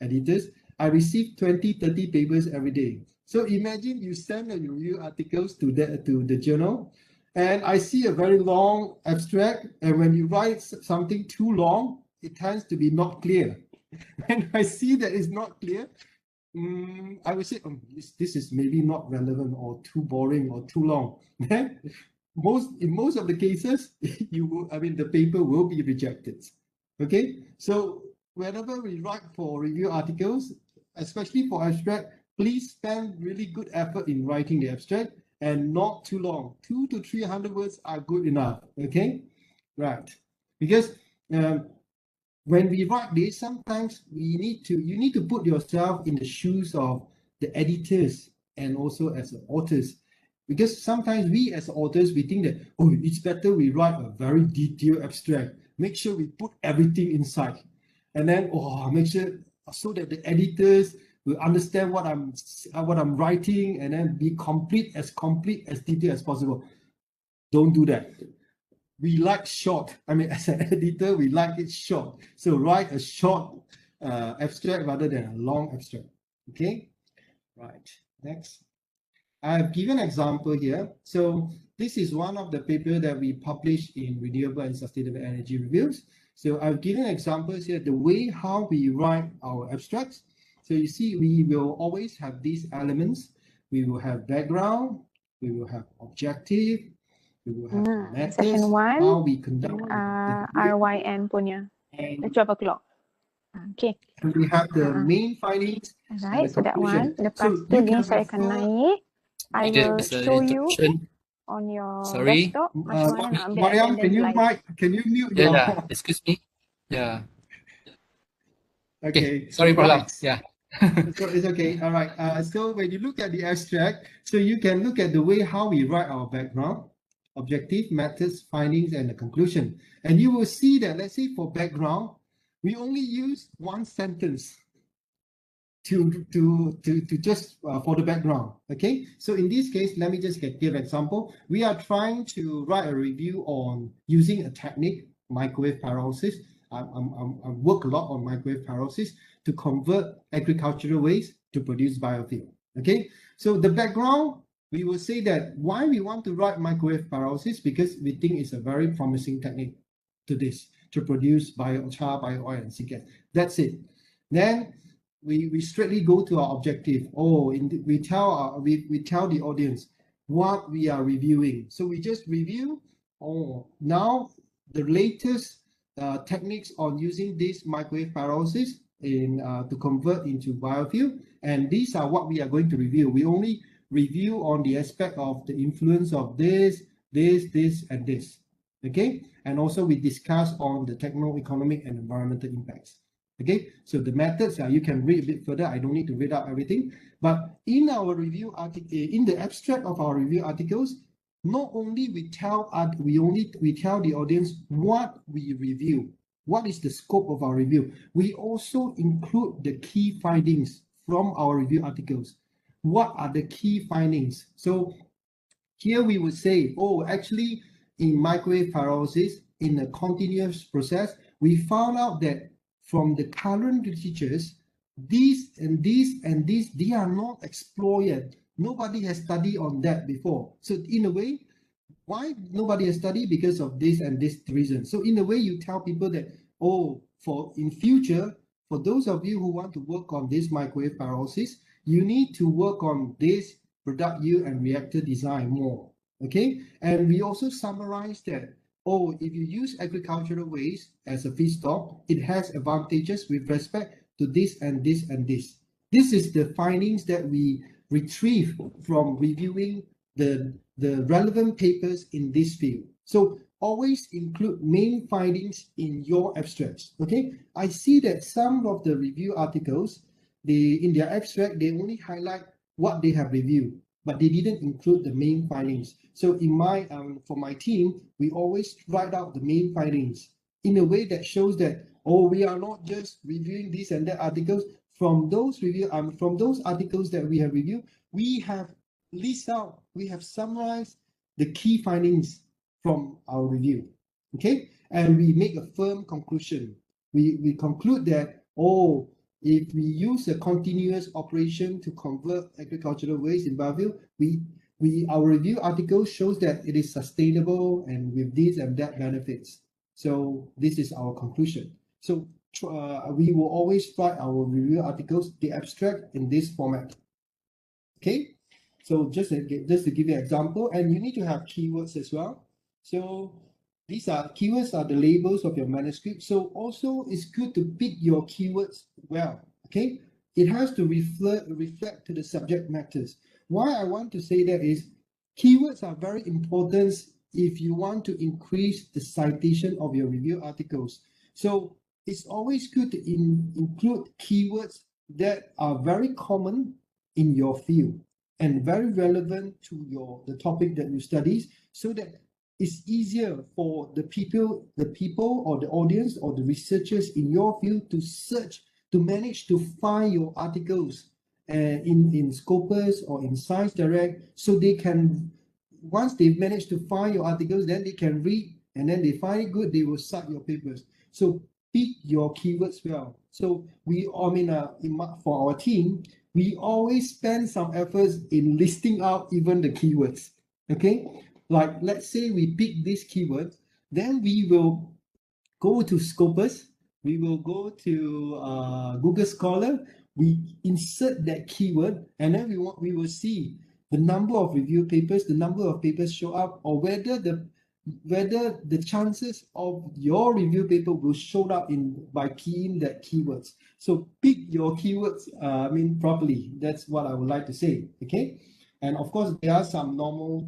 editors. I receive 20, 30 papers every day. So imagine you send a review articles to the journal, and I see a very long abstract, and when you write something too long, it tends to be not clear. And I see that it's not clear, I would say, this is maybe not relevant or too boring or too long. Then in most of the cases, the paper will be rejected. Okay, so whenever we write for review articles, especially for abstract, please spend really good effort in writing the abstract and not too long. 200 to 300 words are good enough. Okay, right? Because when we write this, sometimes you need to put yourself in the shoes of the editors and also as authors, because sometimes we as authors, we think that, oh, it's better we write a very detailed abstract, make sure we put everything inside, and then make sure so that the editors will understand what I'm writing, and then be complete as detailed as possible. Don't do that. We like short. As an editor, we like it short. So write a short abstract rather than a long abstract. Okay, right. Next, I've given an example here. So this is one of the papers that we published in Renewable and Sustainable Energy Reviews. So I've given examples here, the way how we write our abstracts. So you see, we will always have these elements. We will have background, we will have objective, we will have methods, second one, how we conduct RYN punya, the 12 o'clock. Okay. And we have the main findings. Alright, so that one. Lepas So tu link saya akan naik. I will show you on your desktop. Macam mana nak ambil Mariam, attendance live. can you mute Yeah, excuse me. Yeah. Okay. Sorry, Prof Lam. Yeah. So it's okay. All right. So when you look at the abstract, so you can look at the way how we write our background, objective, methods, findings, and the conclusion. And you will see that, let's say for background, we only use one sentence to just for the background. Okay. So in this case, let me just give an example. We are trying to write a review on using a technique, microwave pyrolysis. I work a lot on microwave pyrolysis to convert agricultural waste to produce biofuel. Okay, so the background, we will say that why we want to write microwave pyrolysis, because we think it's a very promising technique to produce biochar, bio-oil, and syngas. That's it. Then we straightly go to our objective. We tell the audience what we are reviewing. So we just review. Now the latest techniques on using this microwave pyrolysis to convert into biofuel, and these are what we are going to review. We only review on the aspect of the influence of this, and this. Okay, and also we discuss on the techno-economic and environmental impacts. Okay, so the methods you can read a bit further. I don't need to read out everything, but in our review article, in the abstract of our review articles, not only we tell the audience what we review, what is the scope of our review. We also include the key findings from our review articles. What are the key findings? So here we would say, actually, in microwave pyrolysis, in a continuous process, we found out that from the current teachers, these and these and these, they are not explored. Nobody has studied on that before. So in a way, why nobody has studied? Because of this and this reason. So in a way, you tell people that, for in future, for those of you who want to work on this microwave pyrolysis, you need to work on this product yield and reactor design more. Okay, and we also summarize that, if you use agricultural waste as a feedstock, it has advantages with respect to this and this and this. This is the findings that we retrieve from reviewing the relevant papers in this field. So always include main findings in your abstracts. Okay, I see that some of the review articles, in their abstract, they only highlight what they have reviewed. but they didn't include the main findings. So in my for my team, we always write out the main findings in a way that shows that, oh, we are not just reviewing this and that articles. From those articles that we have reviewed, we have we have summarized the key findings from our review. Okay, and we make a firm conclusion. We conclude that, oh, if we use a continuous operation to convert agricultural waste in biofuel, our review article shows that it is sustainable and with this and that benefits. So this is our conclusion. So we will always write our review articles, the abstract, in this format. Okay, so just to give you an example, and you need to have keywords as well. So these keywords are the labels of your manuscript. So also it's good to pick your keywords well. Okay, it has to reflect to the subject matters. Why I want to say that is keywords are very important if you want to increase the citation of your review articles. So it's always good to include keywords that are very common in your field and very relevant to the topic that you study, so that it's easier for the people or the audience or the researchers in your field to search, to manage to find your articles in Scopus or in Science Direct, so they can, once they've managed to find your articles, then they can read, and then they find it good, they will cite your papers. So pick your keywords well. So for our team, we always spend some efforts in listing out even the keywords. Okay, like let's say we pick this keyword, then we will go to Scopus, we will go to Google Scholar, we insert that keyword, and then we will see the number of review papers, the number of papers show up, or whether the chances of your review paper will show up by keying that keywords. So pick your keywords properly. That's what I would like to say. Okay, and of course there are some normal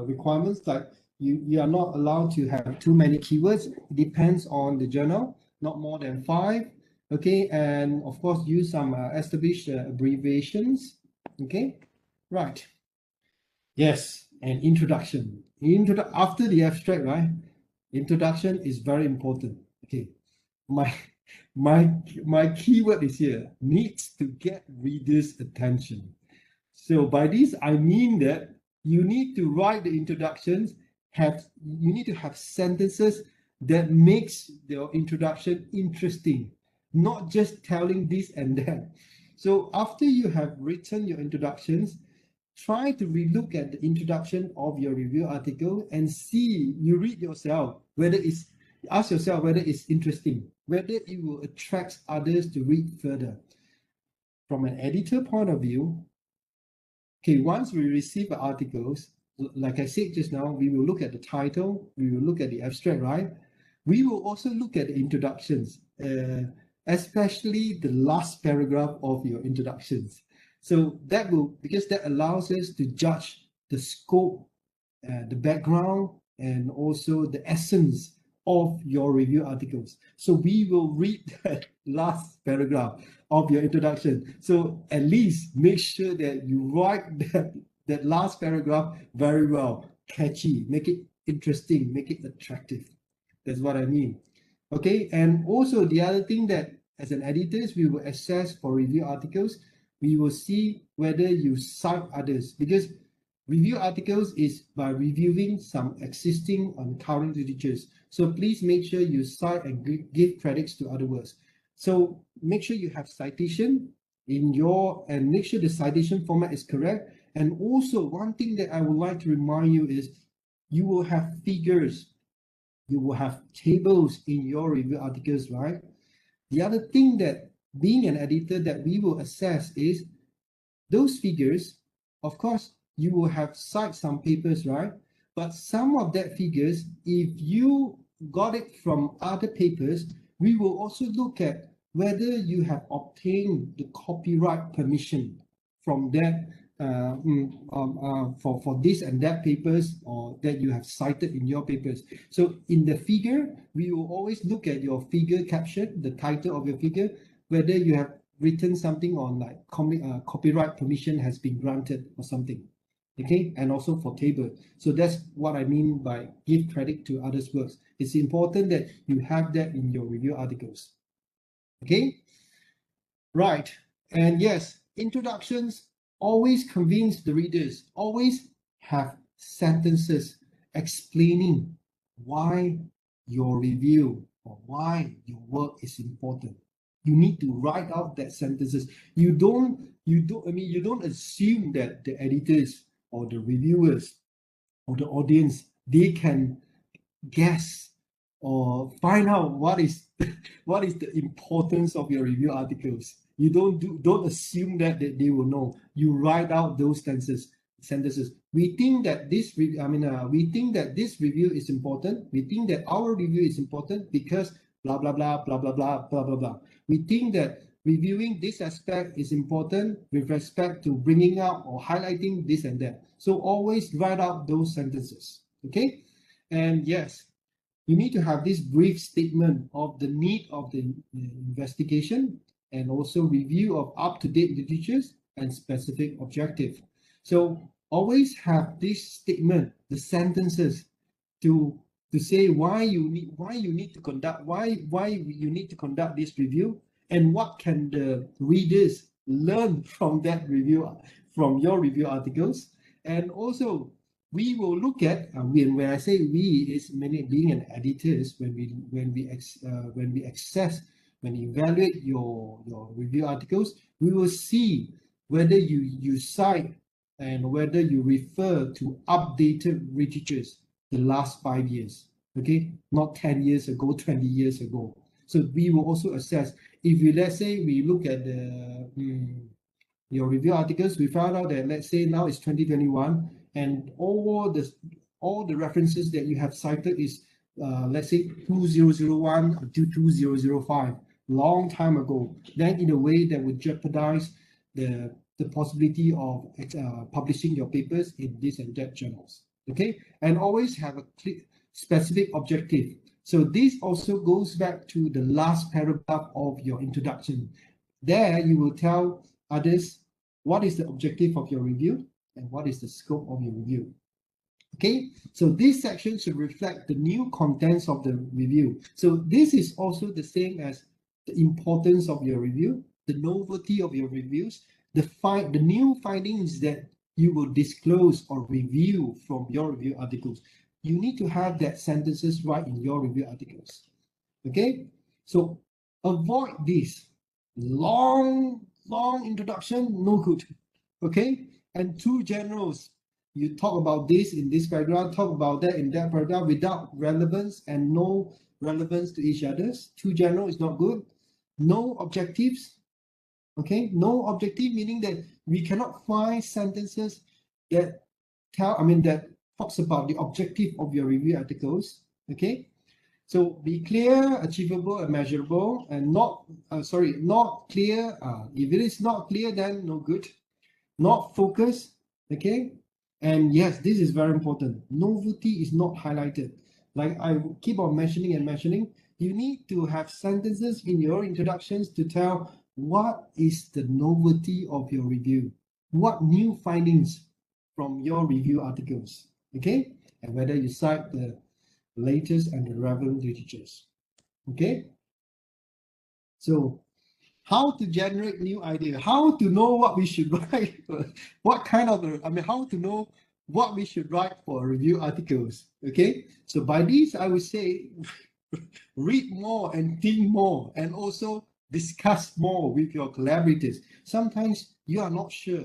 requirements, like you are not allowed to have too many keywords. It depends on the journal, not more than 5. Okay, and of course use some established abbreviations. Okay, right. Yes, and introduction. After the abstract, right? Introduction is very important. Okay, my keyword is here, needs to get readers' attention. So by this I mean that you need to write the introductions. You need to have sentences that makes your introduction interesting, not just telling this and that. So after you have written your introductions, try to relook at the introduction of your review article and you read yourself, ask yourself whether it's interesting, whether it will attract others to read further. From an editor point of view, okay, once we receive the articles, like I said just now, we will look at the title, we will look at the abstract, right? We will also look at the introductions, especially the last paragraph of your introductions. So because that allows us to judge the scope, the background, and also the essence of your review articles. So we will read that last paragraph of your introduction. So at least make sure that you write that last paragraph very well, catchy, make it interesting, make it attractive. That's what I mean. Okay, and also the other thing that as an editors, we will assess for review articles, we will see whether you cite others, because review articles is by reviewing some existing and current literatures. So please make sure you cite and give credits to other works. So make sure you have citation and make sure the citation format is correct. And also one thing that I would like to remind you is you will have figures, you will have tables in your review articles, right? The other thing that being an editor that we will assess is those figures. Of course, you will have cite some papers, right? But some of that figures, if you got it from other papers, we will also look at whether you have obtained the copyright permission from that for this and that papers, or that you have cited in your papers. So in the figure, we will always look at your figure caption, the title of your figure, whether you have written something on like copyright permission has been granted or something. okay, and also for table. So that's what I mean by give credit to others' works. It's important that you have that in your review articles. Okay, right. And yes, introductions always convince the readers, always have sentences explaining why your review or why your work is important. You need to write out that sentences. You don't assume that the editors or the reviewers or the audience, they can guess or find out what is what is the importance of your review articles. You don't assume that they will know. You write out those sentences. We think that we think that this review is important. We think that our review is important because blah blah blah blah blah blah blah blah blah. We think that reviewing this aspect is important with respect to bringing up or highlighting this and that. So always write out those sentences. Okay, and yes, you need to have this brief statement of the need of the investigation and also review of up-to-date literatures and specific objective. So always have this statement, the sentences to say why you need to conduct this review and what can the readers learn from that review, from your review articles. And also we will look at when I say we, is many being an editors, when we evaluate your review articles, we will see whether you cite and whether you refer to updated literatures the last 5 years, okay, not 10 years ago, 20 years ago. So we will also assess if let's say we look at your review articles, we found out that let's say now it's 2021 and all the references that you have cited is let's say 2001 to 2005, long time ago. Then in a way that would jeopardize the possibility of publishing your papers in this and that journals. Okay, and always have a clear, specific objective. So this also goes back to the last paragraph of your introduction. There you will tell others what is the objective of your review and what is the scope of your review. Okay, so this section should reflect the new contents of the review. So this is also the same as the importance of your review, the novelty of your reviews, the new findings that you will disclose or review from your review articles. You need to have that sentences right in your review articles. Okay, so avoid this long introduction, no good. Okay, and too generals. You talk about this in this paragraph, talk about that in that paragraph without relevance and no relevance to each other's. Too general is not good. No objectives. Okay, no objective meaning that we cannot find sentences that that talks about the objective of your review articles. Okay, so be clear, achievable, and measurable, and not clear. If it is not clear, then no good. Not focused. Okay, and yes, this is very important. Novelty is not highlighted. Like I keep on mentioning and mentioning, you need to have sentences in your introductions to tell what is the novelty of your review, what new findings from your review articles, okay, and whether you cite the latest and the relevant literatures, okay. So how to generate new idea, how to know what we should write, what kind of, how to know what we should write for review articles, okay. So by this, I would say, read more and think more, and also discuss more with your collaborators. Sometimes you are not sure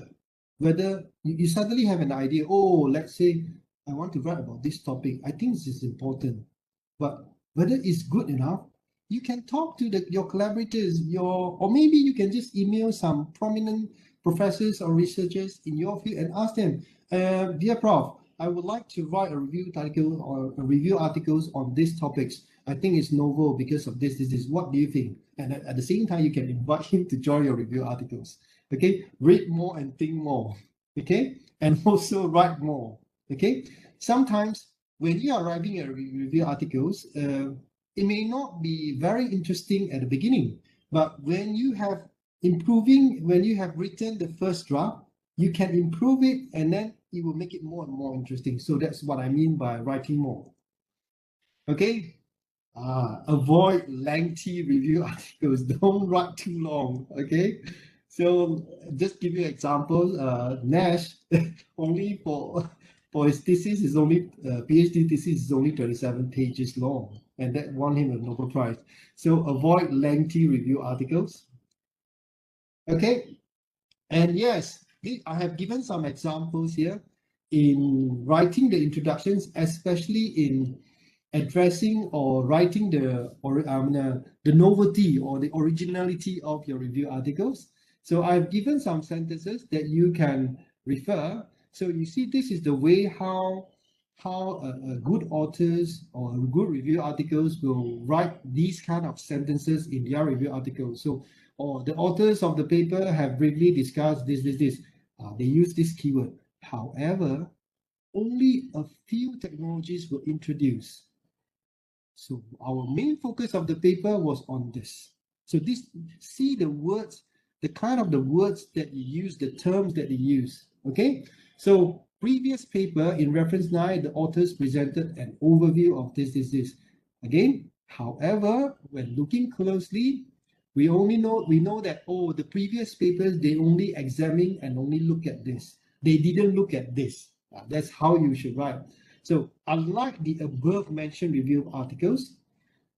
whether you suddenly have an idea. Oh, let's say I want to write about this topic. I think this is important, but whether it's good enough, you can talk to your collaborators, or maybe you can just email some prominent professors or researchers in your field and ask them, dear Prof, I would like to write a review article or a review articles on these topics. I think it's novel because of this. What do you think? And at the same time, you can invite him to join your review articles. Okay, read more and think more. Okay, and also write more. Okay, sometimes when you are writing a review articles, it may not be very interesting at the beginning, but when you have written the first draft, you can improve it, and then it will make it more and more interesting. So that's what I mean by writing more. Okay. Avoid lengthy review articles. Don't write too long. Okay. So just give you an example. Nash only for his thesis is only PhD thesis is only 27 pages long, and that won him a Nobel Prize. So avoid lengthy review articles. Okay. And yes, I have given some examples here in writing the introductions, especially in addressing or writing the novelty or the originality of your review articles. So I've given some sentences that you can refer. So you see, this is the way how good authors or good review articles will write these kind of sentences in their review articles. So, or the authors of the paper have briefly discussed this. They use this keyword. However, only a few technologies were introduced. So our main focus of the paper was on this. So see the words, the kind of the words that you use, the terms that you use. Okay. So previous paper in reference 9, the authors presented an overview of this. Again, however, when looking closely, we know that, oh, the previous papers, they only examine and only look at this. They didn't look at this. That's how you should write. So unlike the above mentioned review articles,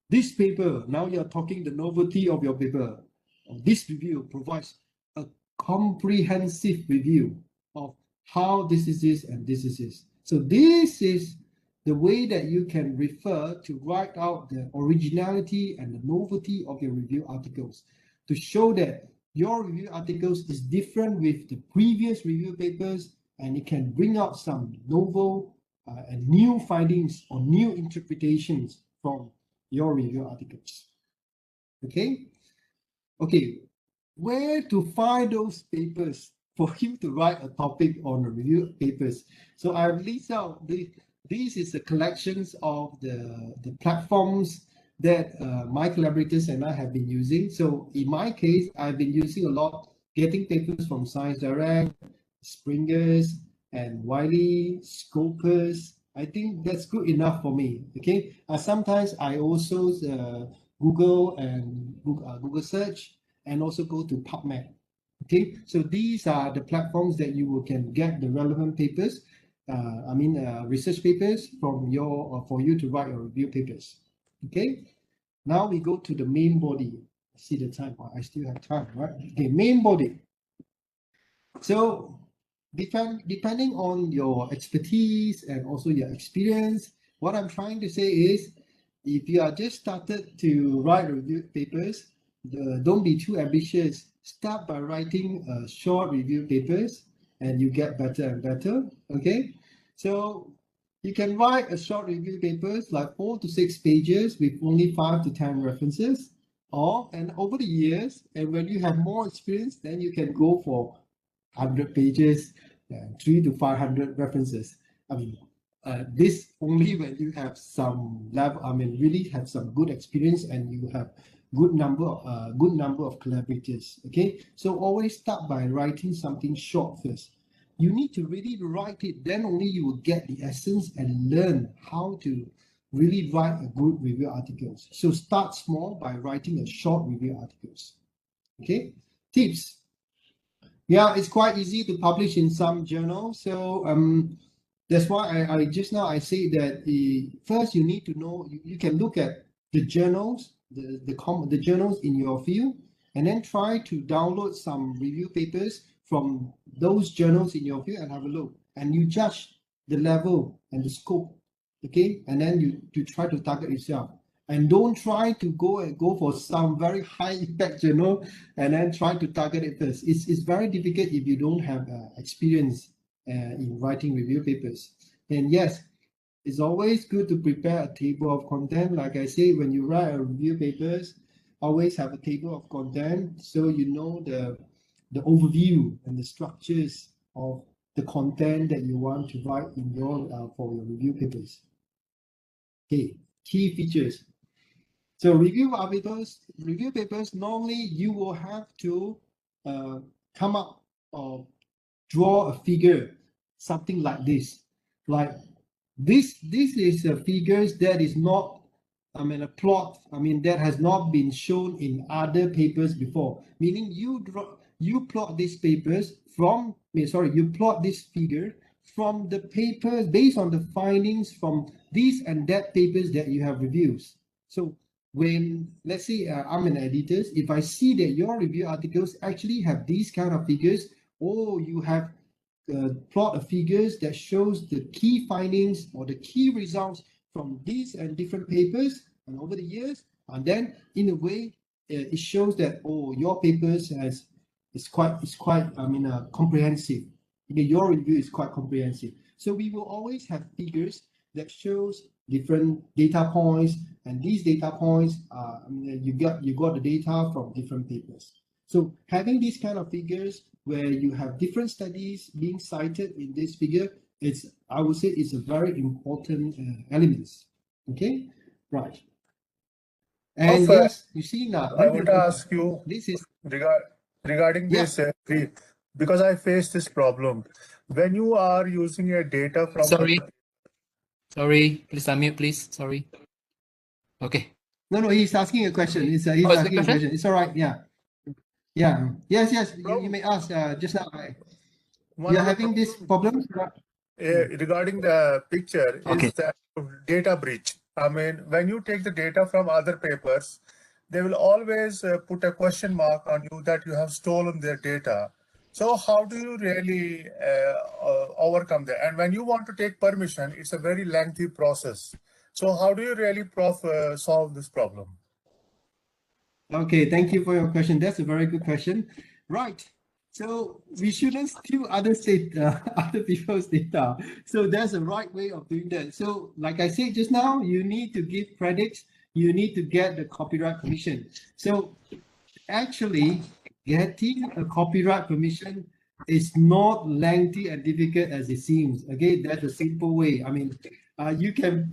this paper, now you're talking the novelty of your paper. This review provides a comprehensive review of how this is this and this is this. So this is the way that you can refer to write out the originality and the novelty of your review articles, to show that your review articles is different with the previous review papers, and it can bring out some novel and new findings or new interpretations from your review articles. Okay. Where to find those papers for you to write a topic on the review papers? So I've listed out this is the collections of the platforms that my collaborators and I have been using. So in my case, I've been using a lot, getting papers from Science Direct, Springer's, and Wiley, Scopus. I think that's good enough for me. Okay. Sometimes I also Google and Google search, and also go to PubMed. Okay, so these are the platforms that you can get the relevant papers. Research papers from for you to write your review papers. Okay, now we go to the main body. I see the time. I still have time, right? Okay, main body. So depending on your expertise and also your experience, what I'm trying to say is, if you are just started to write review papers, don't be too ambitious. Start by writing short review papers, and you get better and better. Okay, so you can write a short review papers like 4 to 6 pages with only 5 to 10 references, and over the years, and when you have more experience, then you can go for 100 pages and 300 to 500 references. This only when you have some level, really have some good experience and you have good number of collaborators. Okay, so always start by writing something short first. You need to really write it, then only you will get the essence and learn how to really write a good review articles. So start small by writing a short review articles. Okay, tips. Yeah, it's quite easy to publish in some journals. So that's why I just now I say that first you need to know, you can look at the journals, the journals in your field, and then try to download some review papers from those journals in your field and have a look, and you judge the level and the scope. Okay, and then you try to target yourself, and don't try to go for some very high impact journal and then try to target it first. It's very difficult if you don't have experience in writing review papers. And yes, it's always good to prepare a table of content. Like I say, when you write a review papers, always have a table of content, so you know the overview and the structures of the content that you want to write in your for your review papers. Okay, key features. So review papers, normally you will have to come up or draw a figure. something like this. Like this is figures that is not, a plot, that has not been shown in other papers before. Meaning you plot these papers from, you plot this figure from the papers based on the findings from these and that papers that you have reviewed. So when, let's say I'm an editor, if I see that your review articles actually have these kind of figures, or you have plot of figures that shows the key findings or the key results from these and different papers and over the years, and then in a way it shows that, oh, your papers is quite comprehensive. Your review is quite comprehensive. So we will always have figures that shows different data points, and these data points you got the data from different papers. So having these kind of figures where you have different studies being cited in this figure, I would say it's a very important element. Okay, right. And yes, you see now. I want to ask you this is regarding this because I face this problem. When you are using a data from Sorry, please unmute, please. Sorry. Okay. No, he's asking a question. He's asking a question. It's all right. Yeah. Yes. You may ask. Just now, you're having this problem regarding the picture. Okay. Is that data breach? I mean, when you take the data from other papers, they will always put a question mark on you that you have stolen their data. So how do you really overcome that? And when you want to take permission, it's a very lengthy process. So how do you really solve this problem? Okay, thank you for your question. That's a very good question. Right. So we shouldn't steal other people's data. So there's a right way of doing that. So like I said just now, you need to give credits. You need to get the copyright permission. So actually, getting a copyright permission is not lengthy and difficult as it seems. Okay, that's a simple way. I mean, you can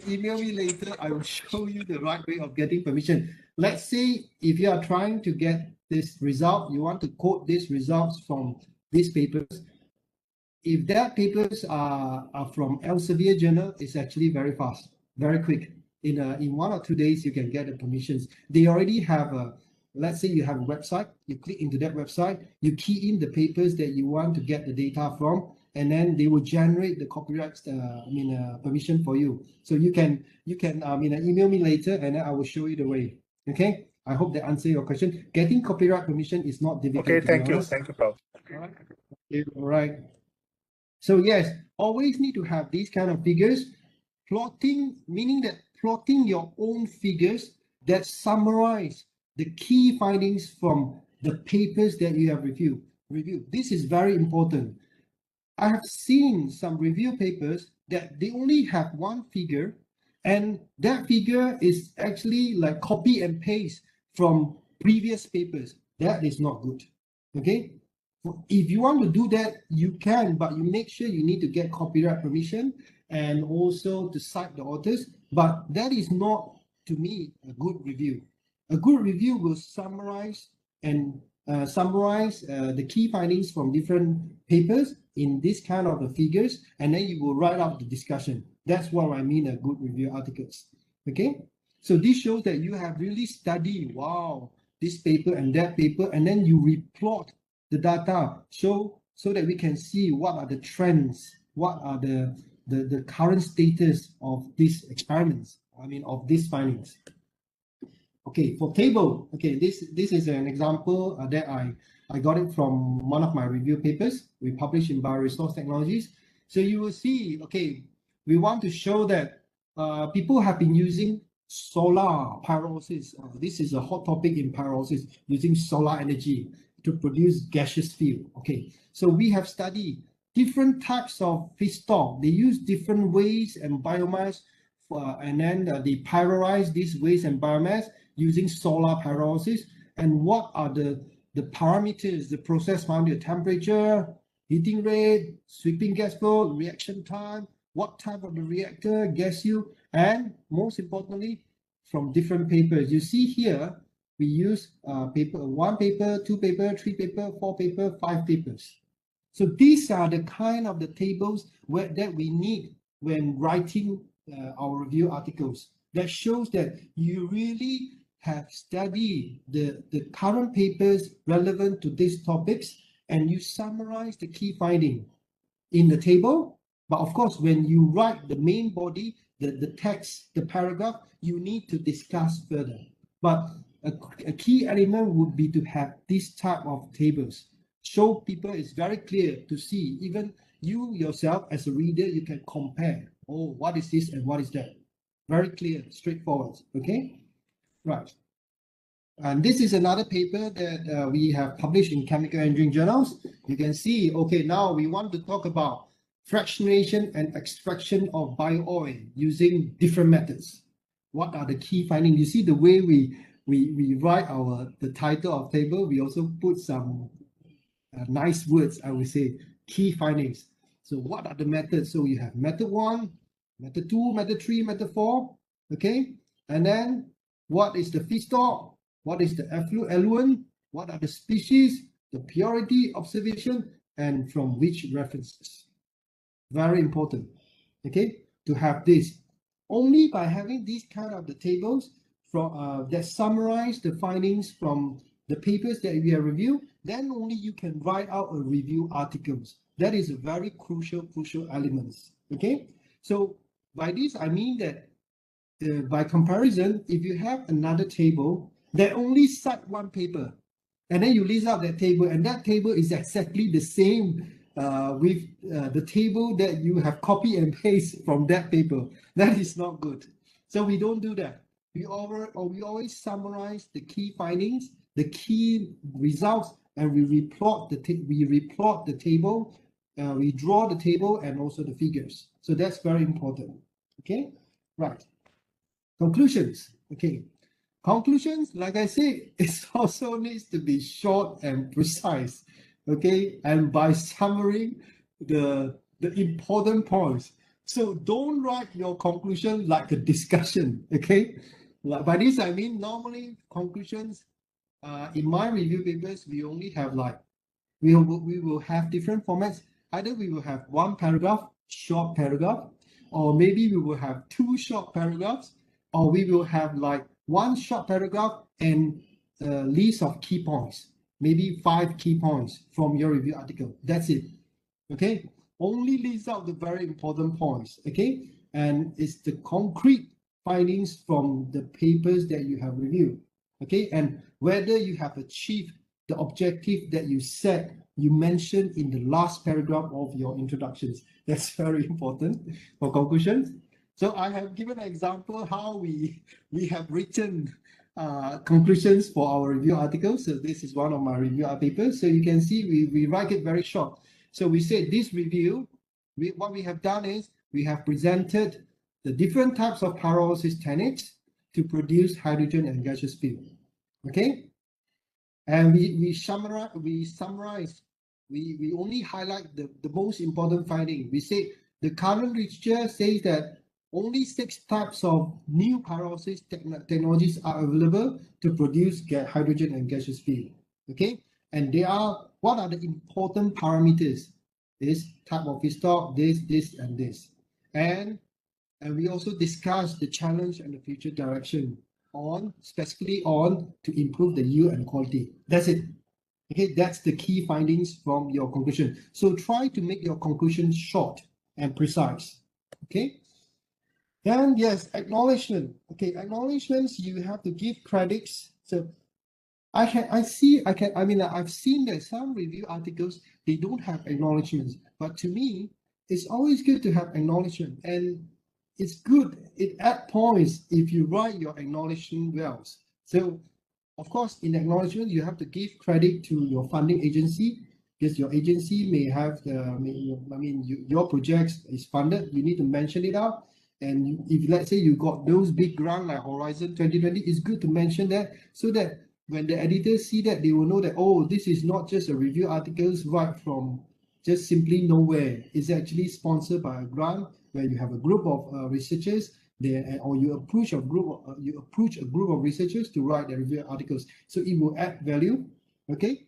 email me later. I will show you the right way of getting permission. Let's say if you are trying to get this result, you want to quote these results from these papers. If that papers are from Elsevier journal, it's actually very fast, very quick. In 1 or 2 days, you can get the permissions. They already have let's say you have a website, you click into that website, you key in the papers that you want to get the data from, and then they will generate the copyright permission for you. So you can email me later, and then I will show you the way. Okay, I hope that answers your question. Getting copyright permission is not difficult. Okay, thank you, Prof. All right. Okay, all right. So yes, always need to have these kind of figures. Plotting, meaning that plotting your own figures that summarize the key findings from the papers that you have reviewed. This is very important. I have seen some review papers that they only have one figure, and that figure is actually like copy and paste from previous papers. That is not good. Okay. If you want to do that, you can, but you make sure you need to get copyright permission and also to cite the authors. But that is not, to me, a good review. A good review will summarize the key findings from different papers in this kind of the figures, and then you will write up the discussion. That's what I mean a good review articles. Okay, so this shows that you have really studied, wow, this paper and that paper, and then you replot the data so that we can see what are the trends, what are the current status of these experiments, of these findings. Okay, for table, okay, this is an example that I got it from one of my review papers we published in Bioresource Technologies. So you will see, okay, we want to show that people have been using solar pyrolysis. This is a hot topic in pyrolysis, using solar energy to produce gaseous fuel. Okay, so we have studied different types of feedstock. They use different waste and biomass, and then they pyrolyze these waste and biomass using solar pyrolysis. And what are the parameters, the process boundary, temperature, heating rate, sweeping gas flow, reaction time, what type of the reactor, gas yield, and most importantly, from different papers. You see here, we use 1 paper, 2 paper, 3 paper, 4 paper, 5 papers. So these are the kind of the tables that we need when writing our review articles. That shows that you really have studied the current papers relevant to these topics, and you summarize the key finding in the table. But of course, when you write the main body, the text, the paragraph, you need to discuss further. But a key element would be to have this type of tables. Show people it's very clear to see. Even you yourself as a reader, you can compare. Oh, what is this and what is that? Very clear, straightforward. Okay, right. And this is another paper that we have published in Chemical Engineering journals. You can see, okay, now we want to talk about fractionation and extraction of bio-oil using different methods. What are the key findings? You see the way we write the title of table, we also put some nice words, I would say, key findings. So what are the methods? So you have method 1, method 2, method 3, method 4, okay? And then what is the feedstock? What is the effluent? What are the species? The purity observation, and from which references? Very important, okay, to have this. Only by having these kind of the tables from that summarize the findings from the papers that we have reviewed, then only you can write out a review articles. That is a very crucial elements. Okay, so by this I mean that by comparison, if you have another table that only cite one paper, and then you list out that table, and that table is exactly the same with the table that you have copy and paste from that paper, that is not good. So we don't do that. We always summarize the key findings, the key results, and we replot the table, we draw the table and also the figures. So that's very important. Okay, right. Conclusions. Okay, conclusions, like I say, it also needs to be short and precise. Okay, and by summary the important points. So don't write your conclusion like a discussion. Okay, by this I mean normally conclusions in my review papers we only have like we will have different formats. Either we will have one paragraph, short paragraph, or maybe we will have two short paragraphs, or we will have like one short paragraph and a list of key points, maybe 5 key points from your review article. That's it. Okay, only list out the very important points. Okay, and it's the concrete findings from the papers that you have reviewed. Okay, and whether you have achieved the objective that you mentioned in the last paragraph of your introductions. That's very important for conclusions. So I have given an example how we have written conclusions for our review articles. So this is one of my review papers. So you can see we write it very short. So we say this review, what we have done is we have presented the different types of pyrolysis techniques to produce hydrogen and gaseous fuel. Okay, and we summarize, we only highlight the most important finding. We say the current literature says that only 6 types of new pyrolysis technologies are available to produce hydrogen and gaseous fuel. Okay, and what are the important parameters? This type of feedstock, this, and this. And we also discuss the challenge and the future direction specifically to improve the yield and quality. That's it. Okay, that's the key findings from your conclusion. So try to make your conclusion short and precise. Okay. Then yes, acknowledgement. Okay, acknowledgements, you have to give credits. So I've seen that some review articles, they don't have acknowledgements, but to me, it's always good to have acknowledgement, and it's good, it adds points if you write your acknowledgement well. So of course, in acknowledgement, you have to give credit to your funding agency, because your agency may have your project is funded, you need to mention it out. And if let's say you got those big grants like Horizon 2020, it's good to mention that, so that when the editors see that, they will know that, oh, this is not just a review articles right from just simply nowhere. It's actually sponsored by a grant where you have a group of researchers there, or you approach a group of researchers to write the review articles. So it will add value. Okay.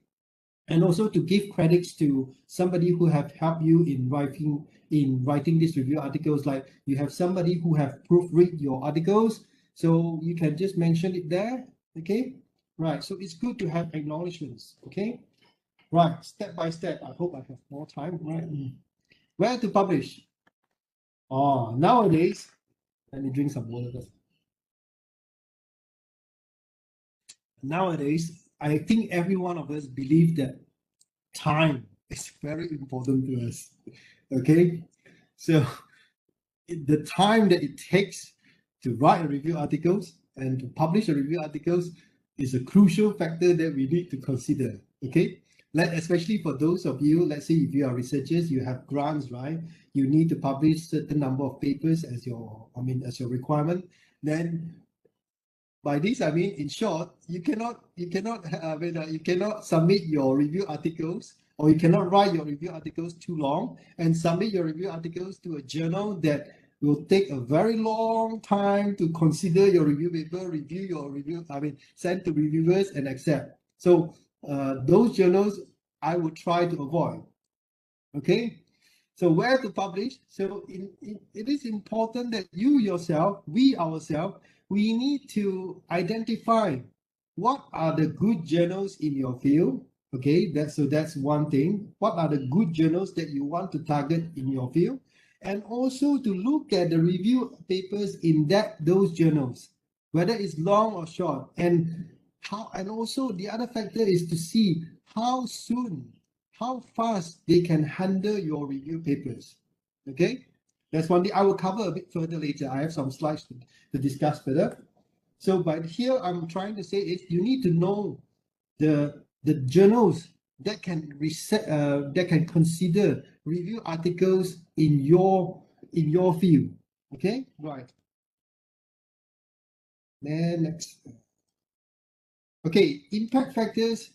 and also to give credits to somebody who have helped you in writing these review articles. Like you have somebody who have proofread your articles, so you can just mention it there. Okay, right. So it's good to have acknowledgements. Okay, right. Step by step. I hope I have more time. Right. Where to publish? Oh, nowadays, let me drink some water first. Nowadays, I think every one of us believe that time is very important to us. Okay, so the time that it takes to write a review articles and to publish a review articles is a crucial factor that we need to consider. Okay, especially for those of you, let's say if you are researchers, you have grants, right? You need to publish certain number of papers as your, as your requirement. Then by this, I mean, in short, you cannot submit your review articles, or you cannot write your review articles too long and submit your review articles to a journal that will take a very long time to consider your review paper, review your review, send to reviewers and accept. So those journals I would try to avoid. Okay. So where to publish? So it is important that you yourself, we ourselves, we need to identify what are the good journals in your field. Okay, that's one thing. What are the good journals that you want to target in your field? And also to look at the review papers in those journals, whether it's long or short. And also the other factor is to see how fast they can handle your review papers. Okay, that's one thing I will cover a bit further later. I have some slides to discuss further. So, but here I'm trying to say is you need to know the journals that can consider review articles in your field. Okay, right. Then next. Okay, impact factors.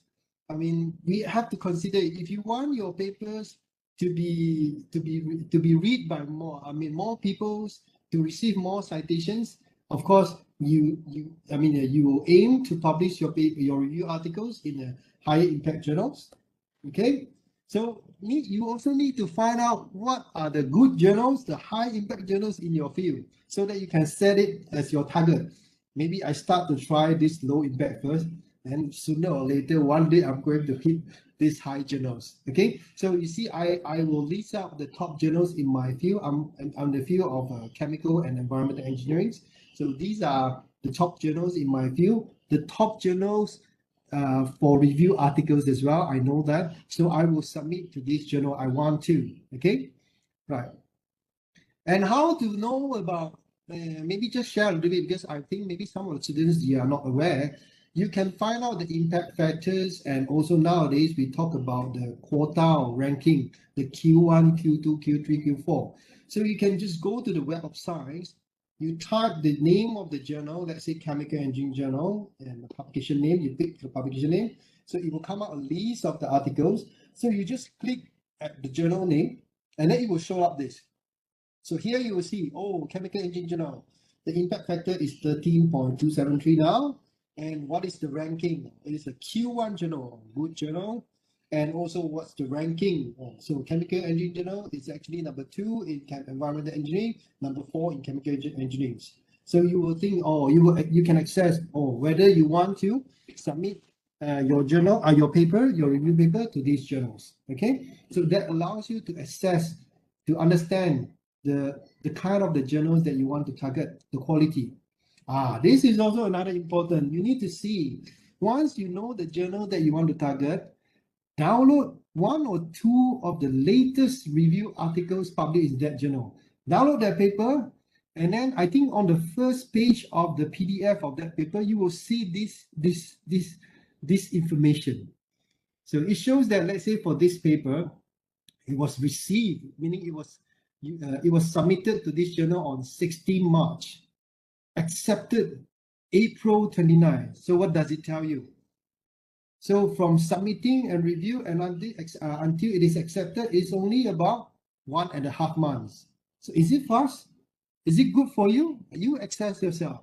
We have to consider if you want your papers to be read by more people, to receive more citations. Of course, you will aim to publish your review articles in a higher impact journals. Okay, so you also need to find out what are the good journals, the high impact journals in your field, so that you can set it as your target. Maybe I start to try this low impact first, and sooner or later, one day I'm going to hit these high journals. Okay, so you see, I will list out the top journals in my field. I'm the field of chemical and environmental engineering. So these are the top journals in my field. The top journals for review articles as well. I know that. So I will submit to this journal I want to. Okay, right. And how to know about, maybe just share a little bit, because I think maybe some of the students, you are not aware. You can find out the impact factors, and also nowadays we talk about the quartile ranking, the Q1, Q2, Q3, Q4. So you can just go to the Web of Science, you type the name of the journal, let's say Chemical Engineering Journal, and the publication name, you pick the publication name. So it will come out a list of the articles. So you just click at the journal name, and then it will show up this. So here you will see, Chemical Engineering Journal, the impact factor is 13.273 now. And what is the ranking? It is a Q1 journal, good journal. And also what's the ranking? So Chemical Engineering Journal is actually number 2 in environmental engineering, number 4 in chemical engineering. So you will think, you can access, whether you want to submit your journal, your paper, your review paper to these journals. Okay, so that allows you to assess, to understand the kind of the journals that you want to target, the quality. This is also another important. You need to see, once you know the journal that you want to target, download 1 or 2 of the latest review articles published in that journal. Download that paper, and then I think on the first page of the PDF of that paper, you will see this information. So it shows that, let's say for this paper, it was received, meaning it was submitted to this journal on 16 March, accepted April 29. So what does it tell you? So from submitting and review and until it is accepted, it's only about 1.5 months. So is it fast? Is it good for you? You access yourself.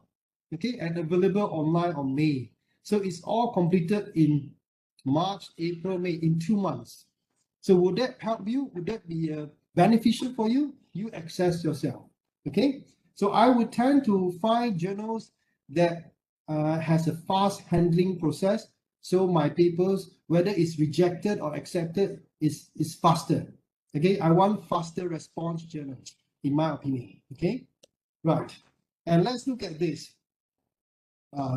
Okay, and available online on May. So it's all completed in March, April, May, in 2 months. So would that help you? Would that be beneficial for you? You access yourself. Okay. So I would tend to find journals that has a fast handling process. So my papers, whether it's rejected or accepted, is faster. Okay. I want faster response journals, in my opinion. Okay. Right. And let's look at this.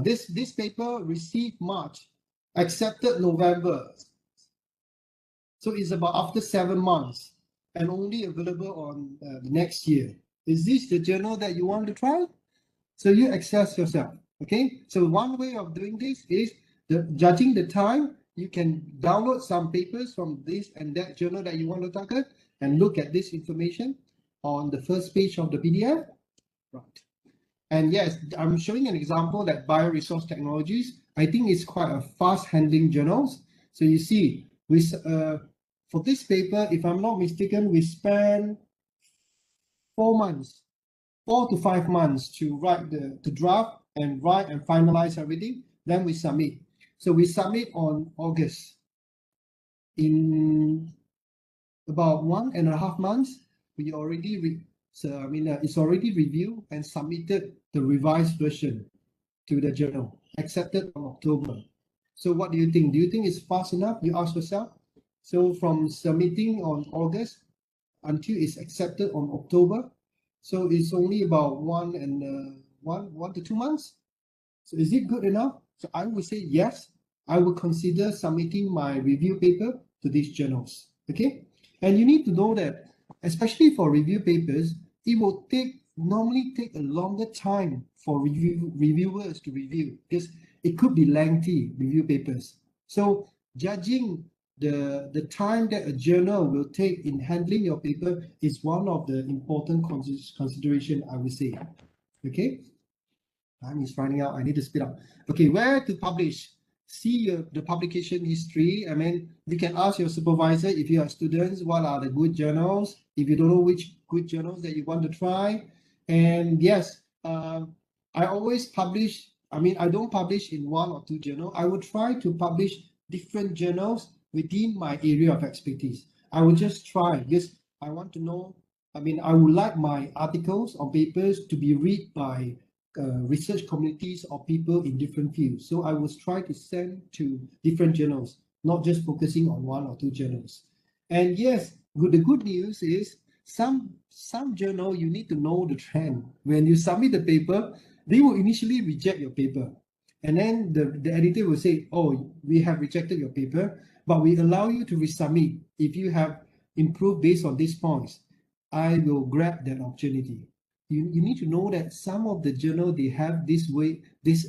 This paper received March, accepted November. So it's about after 7 months and only available on the next year. Is this the journal that you want to try? So you access yourself. Okay. So one way of doing this is judging the time. You can download some papers from this and that journal that you want to target and look at this information on the first page of the PDF. Right. And yes, I'm showing an example that bioresource technologies, I think it's quite a fast handling journals. So you see, for this paper, if I'm not mistaken, we spent 4 months, 4 to 5 months to write the draft and write and finalize everything. Then we submit. So we submit on August. In about 1.5 months, we already it's already reviewed and submitted the revised version to the journal, accepted on October. So what do you think? Do you think it's fast enough? You ask yourself. So from submitting on August until it's accepted on October, so it's only about 1 to 2 months. So is it good enough? So I would say yes. I would consider submitting my review paper to these journals. Okay, and you need to know that, especially for review papers, it will normally take a longer time for reviewers to review because it could be lengthy review papers. So judging the time that a journal will take in handling your paper is one of the important consideration, I would say. Okay, time is running out. I need to speed up. Okay, where to publish? See the publication history. I mean, you can ask your supervisor if you are students, what are the good journals? If you don't know which good journals that you want to try. And yes, I always publish. I mean, I don't publish in 1 or 2 journals. I would try to publish different journals within my area of expertise. I would just try because I want to know. I mean, I would like my articles or papers to be read by research communities or people in different fields. So I was trying to send to different journals, not just focusing on 1 or 2 journals. And yes, the good news is some journal, you need to know the trend. When you submit the paper, they will initially reject your paper. And then the editor will say, oh, we have rejected your paper, but we allow you to resubmit. If you have improved based on these points, I will grab that opportunity. You need to know that some of the journal, they have this way, this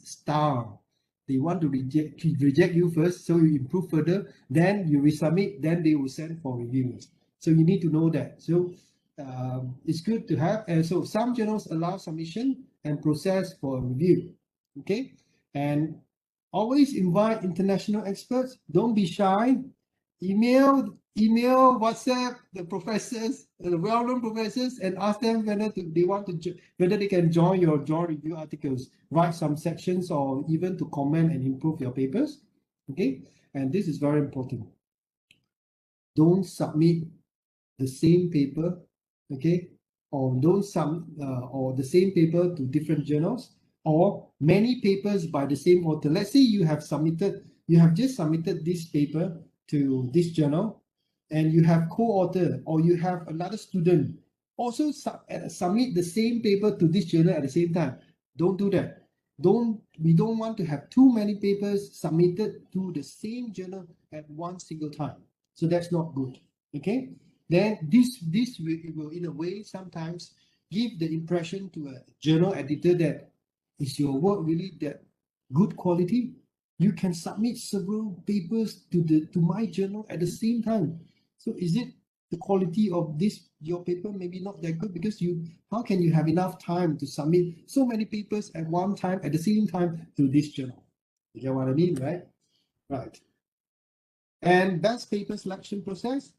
style. They want to reject you first, so you improve further, then you resubmit, then they will send for reviewers. So you need to know that. So it's good to have. And so some journals allow submission and process for review. Okay, and always invite international experts. Don't be shy. Email, WhatsApp the professors, the well-known professors, and ask them whether they can join your joint review articles, write some sections, or even to comment and improve your papers. Okay, and this is very important. Don't submit the same paper, okay, or or the same paper to different journals, or many papers by the same author. Let's say you have just submitted this paper to this journal, and you have co-author, or you have another student also submit the same paper to this journal at the same time. Don't do that. We don't want to have too many papers submitted to the same journal at one single time. So that's not good. Okay. Then this will in a way sometimes give the impression to a journal editor that is your work really that good quality? You can submit several papers to my journal at the same time. So is it the quality of your paper maybe not that good, because how can you have enough time to submit so many papers at one time at the same time to this journal? You get what I mean, right? Right. And best paper selection process.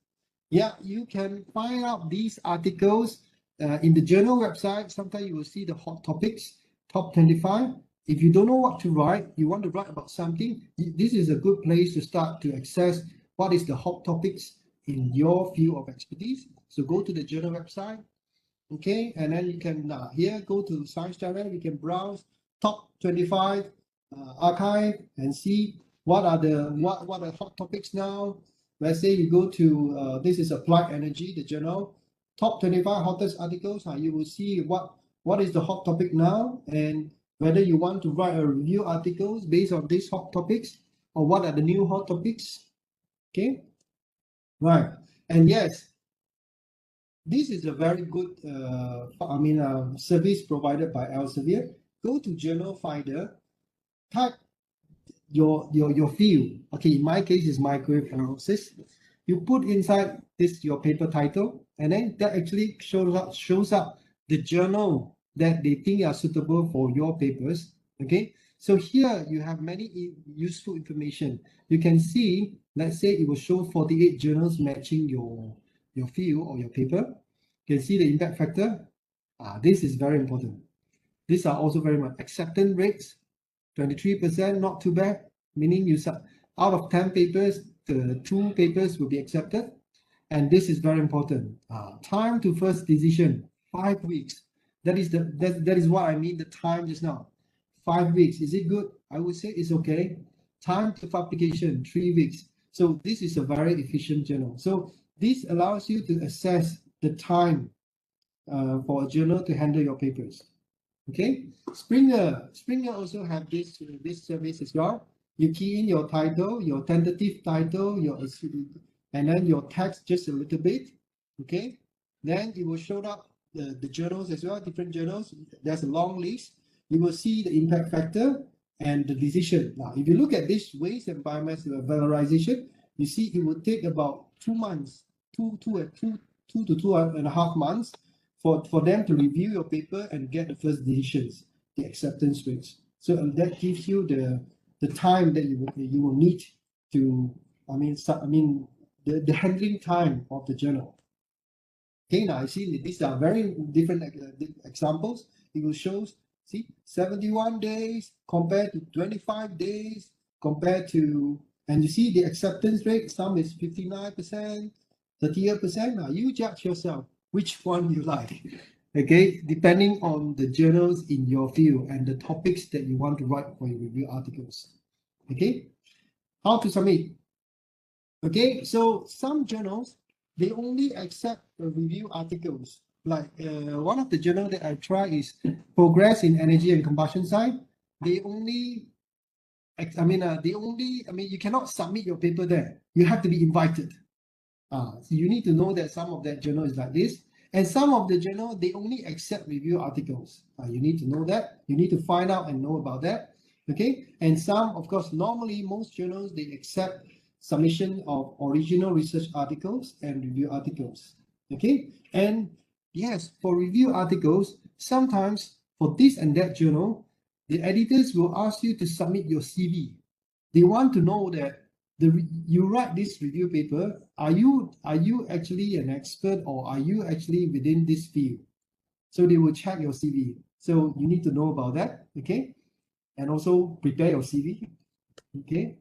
Yeah, you can find out these articles in the journal website. Sometimes you will see the hot topics, top 25. if you don't know what to write, you want to write about something, this is a good place to start to access what is the hot topics in your field of expertise. So go to the journal website, okay, and then you can here go to Science Channel. You can browse top 25 archive and see what are the hot topics now. Let's say you go to this is Applied Energy, the journal, top 25 hottest articles. You will see what is the hot topic now, and whether you want to write a review articles based on these hot topics, or what are the new hot topics. Okay, right. And yes, this is a very good service provided by Elsevier. Go to Journal Finder, type your field. Okay, in my case is microwave analysis. You put inside this your paper title, and then that actually shows up the journal that they think are suitable for your papers. Okay, so here you have many useful information. You can see, let's say it will show 48 journals matching your field or your paper. You can see the impact factor. This is very important. These are also very much acceptance rates. 23%, not too bad, meaning you out of 10 papers, the 2 papers will be accepted. And this is very important. Time to first decision, 5 weeks. That is what I mean, the time just now. 5 weeks, is it good? I would say it's okay. Time to publication, 3 weeks. So this is a very efficient journal. So this allows you to assess the time for a journal to handle your papers. Okay, Springer also have this service as well. You key in your title, your tentative title, and then your text just a little bit. Okay, then it will show up the journals as well, different journals. There's a long list. You will see the impact factor and the decision. Now, if you look at this waste and biomass valorization, you see it will take about 2 months, 2 to 2.5 months for them to review your paper and get the first decisions, the acceptance rates. So that gives you the time that you will need to, the handling time of the journal. Okay, now I see these are very different examples. It will show, see, 71 days compared to 25 days compared to, and you see the acceptance rate, some is 59%, 38%. Now you judge yourself which one you like, okay, depending on the journals in your field and the topics that you want to write for your review articles. Okay, how to submit? Okay, so some journals, they only accept review articles. Like one of the journals that I try is Progress in Energy and Combustion Side. They only, you cannot submit your paper there. You have to be invited. So you need to know that some of that journal is like this, and some of the journal, they only accept review articles. You need to know that. You need to find out and know about that. Okay, and some, of course, normally most journals, they accept submission of original research articles and review articles. Okay, and yes, for review articles, sometimes for this and that journal, the editors will ask you to submit your CV. They want to know that you write this review paper, are you actually an expert, or are you actually within this field? So they will check your CV. So you need to know about that, okay? And also prepare your CV, okay?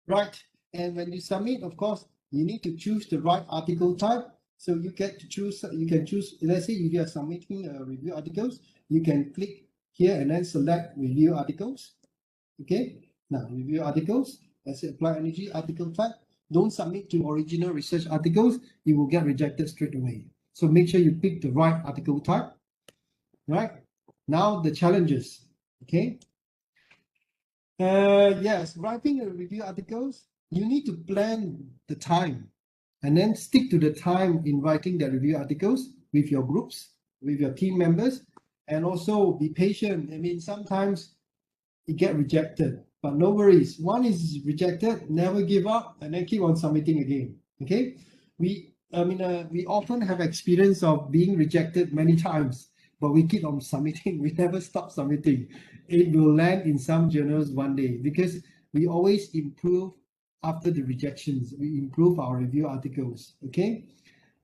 Right, and when you submit, of course, you need to choose the right article type. So you can choose, let's say if you are submitting review articles, you can click here and then select review articles, okay? Now, review articles, let's say Applied Energy article type. Don't submit to original research articles, you will get rejected straight away. So make sure you pick the right article type, right? Now the challenges, okay? Yes, writing a review articles, you need to plan the time and then stick to the time in writing the review articles with your groups, with your team members, and also be patient. I mean, sometimes it get rejected, but no worries. One is rejected, never give up, and then keep on submitting again. Okay, we often have experience of being rejected many times, but we keep on submitting. We never stop submitting. It will land in some journals one day because we always improve after the rejections. We improve our review articles. Okay,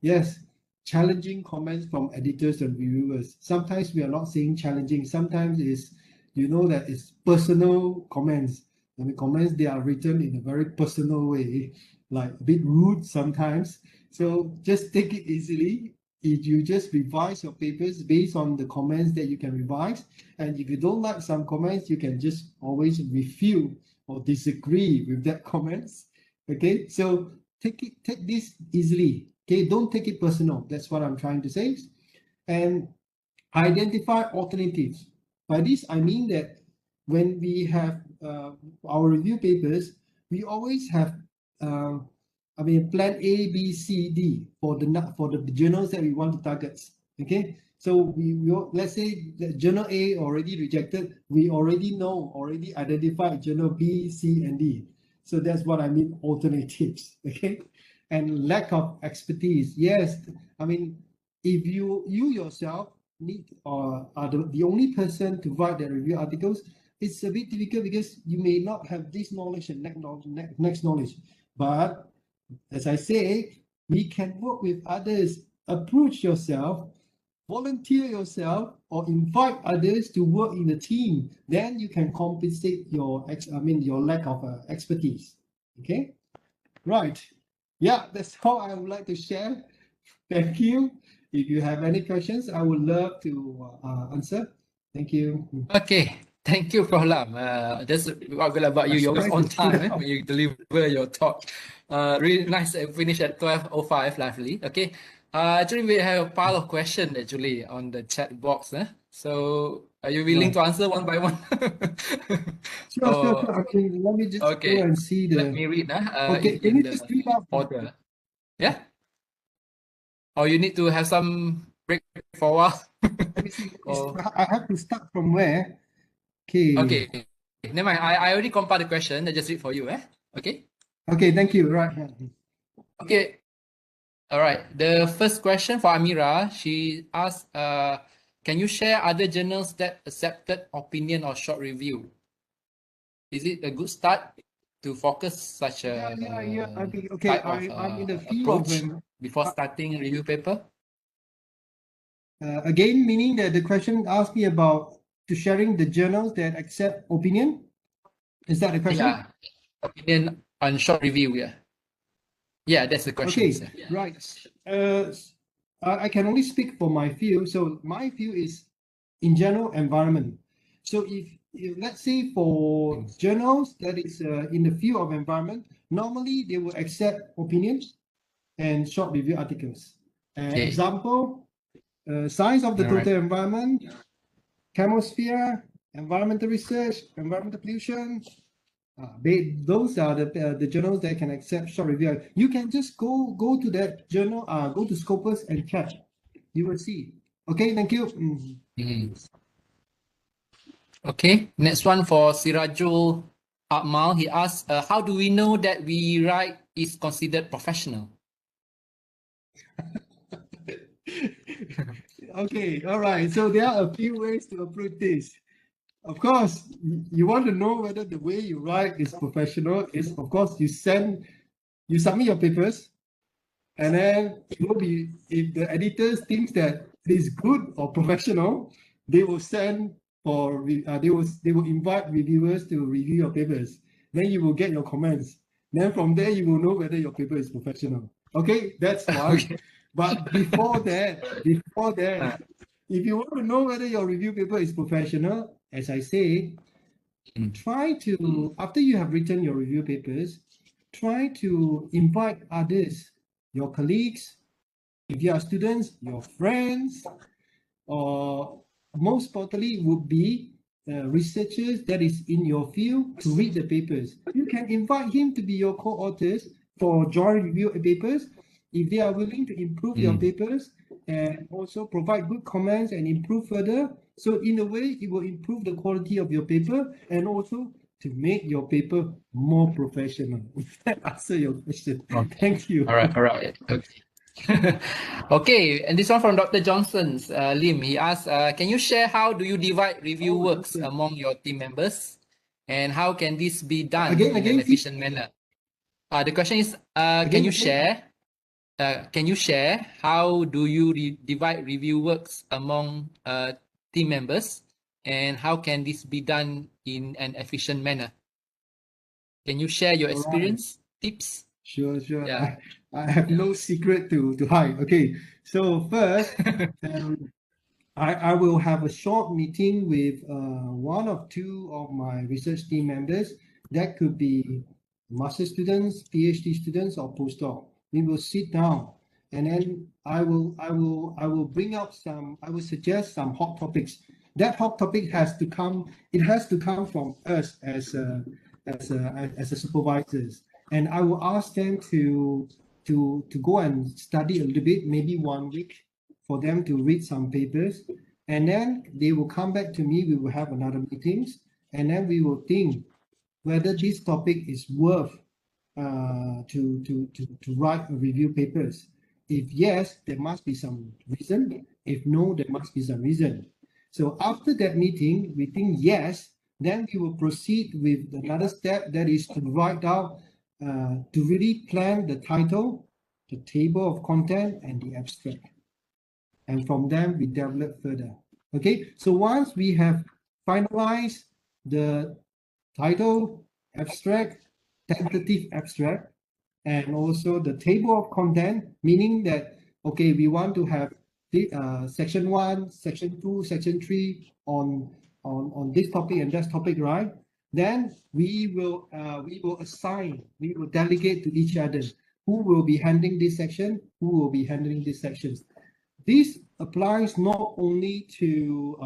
yes. Challenging comments from editors and reviewers. Sometimes we are not saying challenging. Sometimes it's you know that it's personal comments. And the comments, they are written in a very personal way, like a bit rude sometimes. So just take it easily. If you just revise your papers based on the comments that you can revise, and if you don't like some comments, you can just always refute or disagree with that comments. Okay, so take this easily. Okay, don't take it personal. That's what I'm trying to say. And identify alternatives. By this, I mean that when we have our review papers, we always have, plan A, B, C, D for the journals that we want to target. Okay, so let's say that journal A already rejected, we already identified journal B, C, and D. So that's what I mean alternatives. Okay, and lack of expertise. Yes, I mean if you yourself need or are the only person to write the review articles, it's a bit difficult because you may not have this knowledge and next knowledge. But as I say, we can work with others, approach yourself, volunteer yourself, or invite others to work in a team. Then you can compensate your lack of expertise. Okay, right? Yeah, that's all I would like to share. Thank you. If you have any questions, I would love to answer. Thank you. Okay, thank you, Prof Lam. Just what good about you? You're always on time when you deliver your talk. Really nice. Finish at 12:05, lively. Okay. Actually, we have a pile of questions actually on the chat box. So, are you willing to answer one by one? Sure. Okay, let me just go and see the. Let me read. Okay, can you just read out order? Yeah. Or you need to have some break for a while. Let me see. I have to start from where? Okay. Okay. Never mind. I already compiled the question. I just read for you. Okay. Okay. Thank you. Right. Okay. All right. The first question for Amira. She asked, can you share other journals that accepted opinion or short review? Is it a good start to focus such a Okay. type of I'm in the field approach of before starting review paper? Again, meaning that the question asked me about to sharing the journals that accept opinion. Is that the question? Yeah, opinion on short review. Yeah, that's the question. Okay, right. I can only speak for my field. So my field is in general environment. So if let's say for journals that is in the field of environment, normally they will accept opinions and short review articles. Example, science of the total environment, chemosphere, environmental research, environmental pollution. Those are the journals that can accept short review. You can just go to that journal, go to Scopus and check. You will see. Okay, thank you. Okay, next one for Sirajul Akmal. He asks, how do we know that we write is considered professional? Okay, all right. So there are a few ways to approach this. Of course, you want to know whether the way you write is professional. Is of course you submit your papers, and then it will be if the editors thinks that it is good or professional, they will send for they will invite reviewers to review your papers. Then you will get your comments. Then from there you will know whether your paper is professional. Okay, that's one. Okay. But before that, if you want to know whether your review paper is professional, as I say, try to, after you have written your review papers, try to invite others, your colleagues, if you are students, your friends, or most importantly would be researchers that is in your field to read the papers. You can invite him to be your co-authors for joint review papers if they are willing to improve your papers and also provide good comments and improve further. So in a way, it will improve the quality of your paper and also to make your paper more professional. If that answer your question. Okay. Thank you. All right. Okay. Okay, and this one from Dr. Johnson's Lim. He asks, can you share how do you divide review works among your team members? And how can this be done in an efficient manner? The question is, can you share how do you divide review works among team members? and how can this be done in an efficient manner? Can you share your experience, tips? Sure. Yeah. I have no secret to hide. Okay, so first, I will have a short meeting with one or two of my research team members. That could be master students, PhD students, or postdoc. We will sit down, and then I will bring up some. I will suggest some hot topics. That hot topic has to come. It has to come from us as a supervisors, and I will ask them to go and study a little bit, maybe 1 week, for them to read some papers, and then they will come back to me. We will have another meetings, and then we will think whether this topic is worth to write a review papers. If yes, there must be some reason. If no, there must be some reason. So after that meeting, we think yes, then we will proceed with another step, that is to write out, to really plan the title, the table of content, and the abstract. And from them, we develop further. Okay, so once we have finalized the title, abstract, tentative abstract, and also the table of content, meaning that, okay, we want to have the section 1, section 2, section 3 on this topic and that topic, right? Then we will assign, we will delegate to each other who will be handling this section, who will be handling these sections. This applies not only to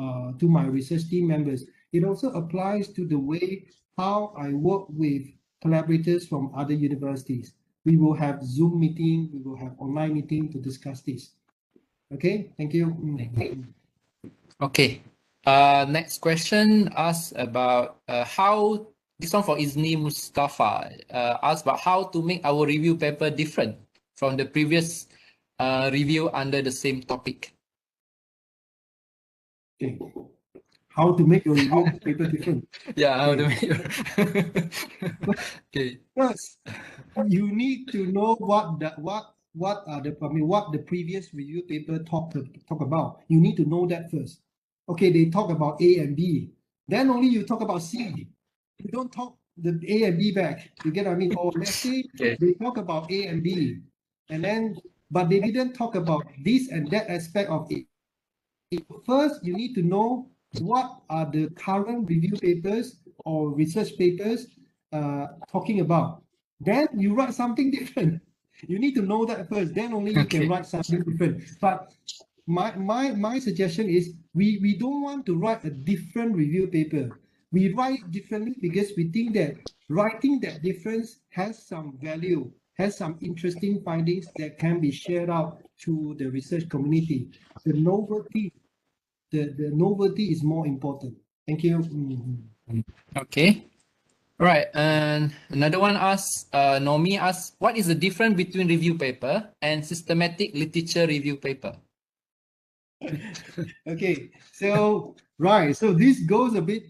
my research team members, it also applies to the way how I work with collaborators from other universities. We will have Zoom meeting, we will have online meeting to discuss this. Okay, thank you. Okay. Next question asks about how, this one for Izni Mustafa, asks about how to make our review paper different from the previous review under the same topic. Okay. How to make your review paper different? Yeah, how to Okay. make okay. First, you need to know what the previous review paper talk about. You need to know that first. Okay, they talk about A and B. Then only you talk about C. You don't talk the A and B back. You get what I mean? Or let's say Okay. they talk about A and B, and then but they didn't talk about this and that aspect of it. First, you need to know what are the current review papers or research papers talking about. Then you write something different. You need to know that first. Then only you can write something different. But my suggestion is we don't want to write a different review paper. We write differently because we think that writing that difference has some value, has some interesting findings that can be shared out to the research community. The novelty is more important. Thank you. Okay. All right. And another one asks, Nomi asks, what is the difference between review paper and systematic literature review paper? Okay, so right, so this goes a bit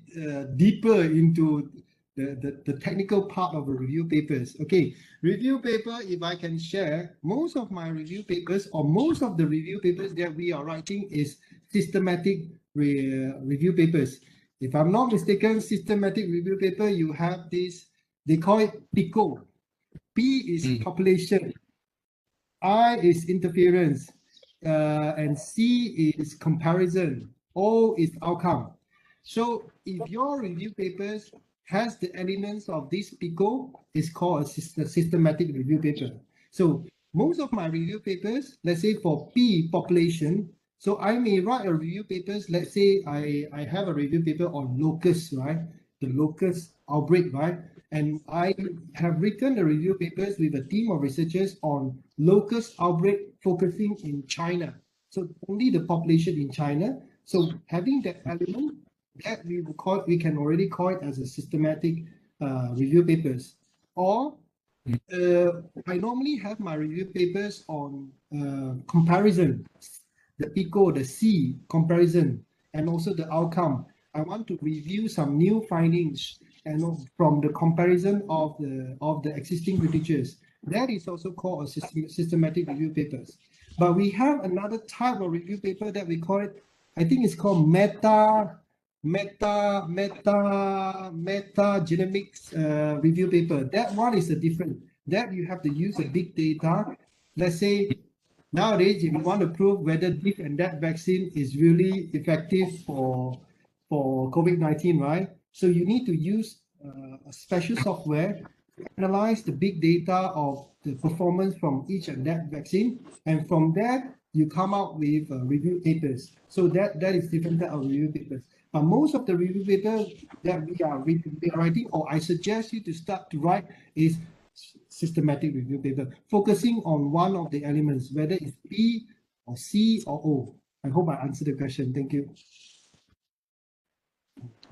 deeper into the technical part of the review papers. Okay, review paper, if I can share, most of my review papers or most of the review papers that we are writing is systematic review papers. If I'm not mistaken, systematic review paper, you have this, they call it PICO. P is population, I is interference, and C is comparison, O is outcome. So if your review papers has the elements of this PICO, it's called a systematic review paper. So most of my review papers, let's say for P, population, so I may write a review papers, let's say I have a review paper on locusts, right? The locust outbreak, right? And I have written the review papers with a team of researchers on locust outbreak focusing in China. So only the population in China. So having that element, that we can already call it as a systematic review papers. Or I normally have my review papers on comparison, the PICO, the C comparison, and also the outcome. I want to review some new findings and from the comparison of the existing literatures. That is also called a systematic review papers. But we have another type of review paper that we call it, I think it's called meta metagenomics review paper. That one is a different. That you have to use a big data. Let's say nowadays, if you want to prove whether this and that vaccine is really effective for COVID-19, right? So you need to use a special software to analyze the big data of the performance from each and that vaccine, and from that you come out with review papers. So that is different type of review papers. But most of the review papers that we are writing, or I suggest you to start to write, is systematic review paper, focusing on one of the elements, whether it's B or C or O. I hope I answered the question. Thank you.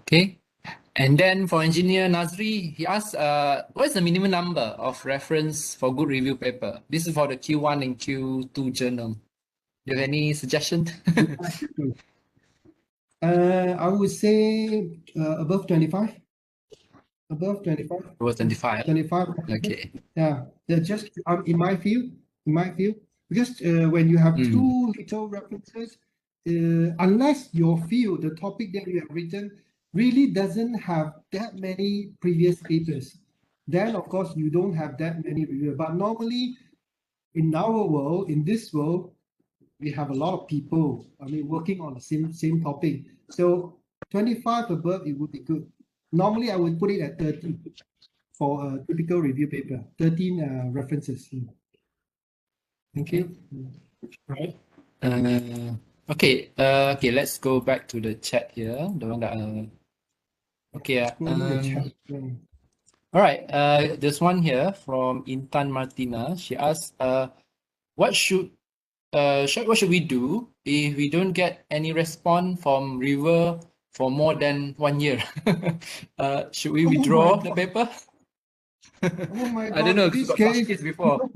Okay. And then for engineer Nazri, he asked, what is the minimum number of reference for good review paper? This is for the Q1 and Q2 journal. Do you have any suggestion? I would say above 25. Above 25. Above 25. 25. Okay. Yeah, they're just in my field, because when you have too little references, unless your field, the topic that you have written, really doesn't have that many previous papers, then of course you don't have that many reviewers. But normally, in our world, in this world, we have a lot of people, working on the same topic. So 25 above, it would be good. Normally, I would put it at 30 for a typical review paper, 13 references. Thank you. Right. Okay. Okay. Let's go back to the chat here. The one that. Okay. All right. There's one here from Intan Martina. She asks, what should we do if we don't get any response from reviewer for more than 1 year? Should we withdraw the paper? Oh my God! I don't know. This got case, case before.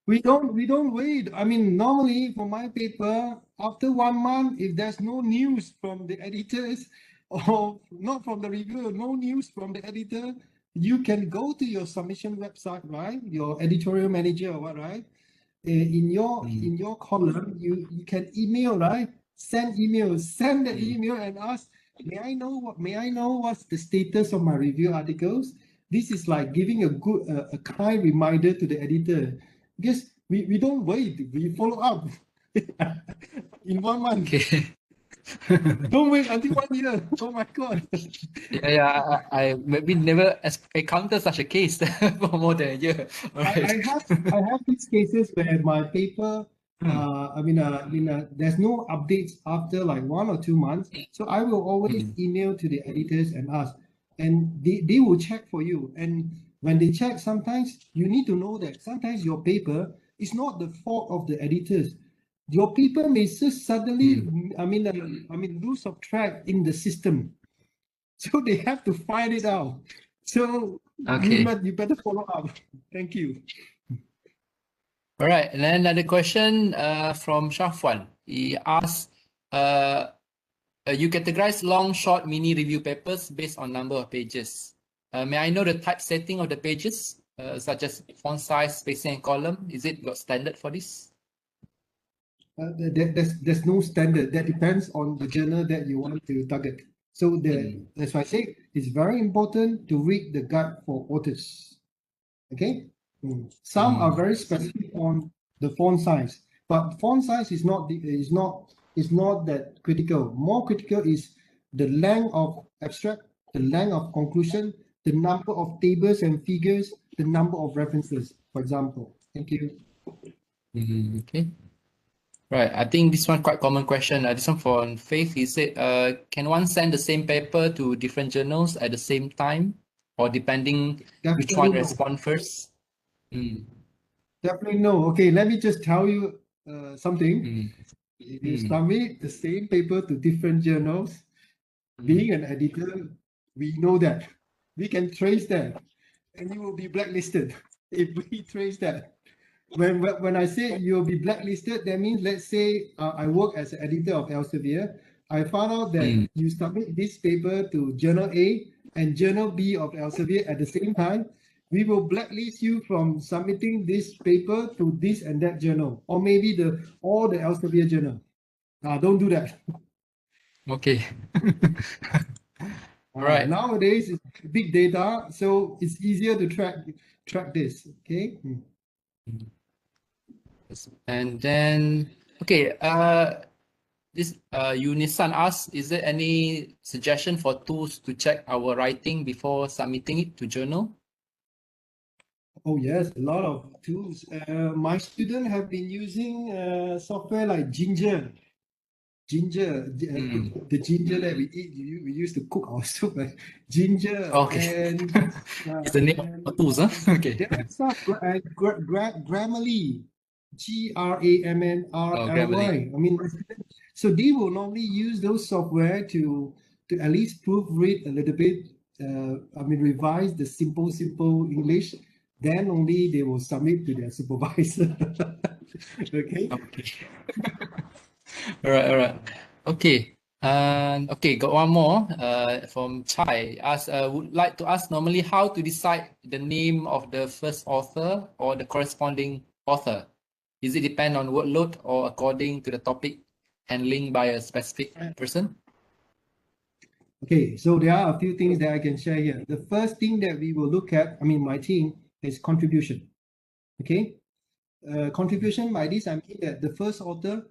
we don't wait. Normally for my paper, after 1 month, if there's no news from the editors or not from the reviewer, no news from the editor, you can go to your submission website, right? Your editorial manager or what, right? In your column, you can email, right? Send the email and ask, may I know what's the status of my review articles? This is like giving a kind reminder to the editor, because we don't wait, we follow up in 1 month. Okay. Don't wait until 1 year. Oh my God. Yeah, I maybe never encountered such a case for more than a year. All right. I have these cases where my paper, there's no updates after like 1 or 2 months. So I will always email to the editors and ask, and they will check for you. And when they check, sometimes you need to know that sometimes your paper is not the fault of the editors. Your paper may just suddenly, lose of track in the system. So they have to find it out. So you better follow up. Thank you. All right, and then another question from Shafwan. He asks, you categorize long, short, mini review papers based on number of pages. May I know the typesetting of the pages, such as font size, spacing, and column? Is it got standard for this? There's no standard. That depends on the journal that you want to target. So that's why I say it's very important to read the guide for authors. Okay. Some are very specific on the font size, but font size is not that critical. More critical is the length of abstract, the length of conclusion, the number of tables and figures, the number of references, for example. Thank you. Okay. Right. I think this one quite common question. This one for Faith. He said, can one send the same paper to different journals at the same time, or depending which one respond first? Definitely no. Okay, let me just tell you something. If you submit the same paper to different journals, being an editor, we know that. We can trace that, and you will be blacklisted if we trace that. When I say you'll be blacklisted, that means, let's say I work as an editor of Elsevier. I found out that you submit this paper to Journal A and Journal B of Elsevier at the same time. We will blacklist you from submitting this paper to this and that journal, or maybe all the Elsevier journal. Don't do that. Okay. Right. Nowadays, it's big data, so it's easier to track this. Okay. And then, okay, this Unisan asks, is there any suggestion for tools to check our writing before submitting it to journal? Oh yes, a lot of tools. My students have been using software like Ginger. The ginger that we eat, we used to cook our soup, right? Ginger. Okay. And It's the name of tools, huh? Okay. there are stuff Grammarly, Grammarly. Grammarly. I mean, so they will normally use those software to at least proofread a little bit. I mean, revise the simple English. Then only they will submit to their supervisor. Okay. Okay. All right. Okay. Okay, got one more from Chai. Would like to ask normally how to decide the name of the first author or the corresponding author. Is it depend on workload or according to the topic handling by a specific person? Okay, so there are a few things that I can share here. The first thing that we will look at, I mean, my team, is contribution. Okay, contribution, by this I mean that the first author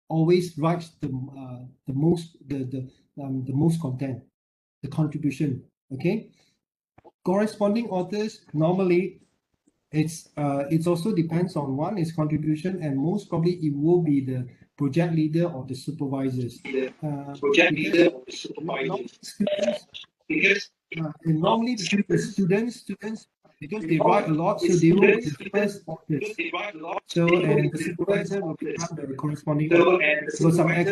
always writes the most content, the contribution. Okay, corresponding authors normally it's also depends on one is contribution, and most probably it will be the project leader or the supervisors. And normally the students because they write a lot, so they will be the first authors. So and the supervisor will become the corresponding author. So some I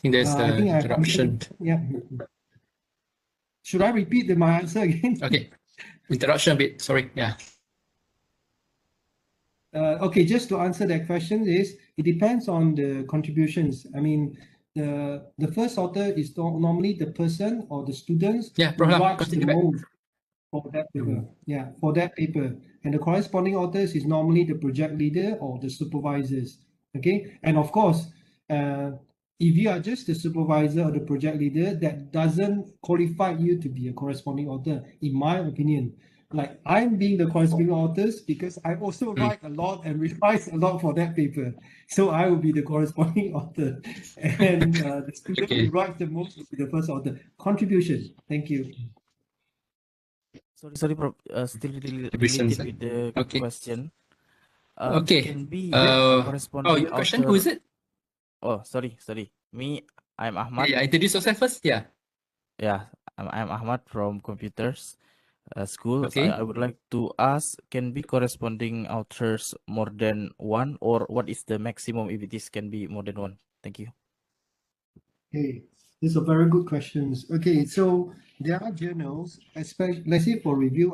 think there's I think I interruption. Yeah. Should I repeat my answer again? Okay, interruption a bit. Sorry. Yeah. Okay, just to answer that question is it depends on the contributions. I mean, the first author is normally the person or the students Yeah, who Prof. writes the most for that paper. Yeah, for that paper. And the corresponding authors is normally the project leader or the supervisors. Okay, and of course, if you are just the supervisor or the project leader, that doesn't qualify you to be a corresponding author, in my opinion. Like I'm being the corresponding authors because I also write a lot and revise a lot for that paper. So I will be the corresponding author. And the student who writes the most will be the first author. Contribution. Thank you. Sorry, Prof. Still related with the question. Okay. Can be your corresponding question, author. who is it? Oh, sorry. Me, I'm Ahmad. Yeah, introduce yourself first. Yeah. Yeah, I'm Ahmad from computers school. Okay. I would like to ask, can be corresponding authors more than one, or what is the maximum if it is can be more than one? Thank you. Okay, these are very good questions. Okay, so there are journals, especially let's say for review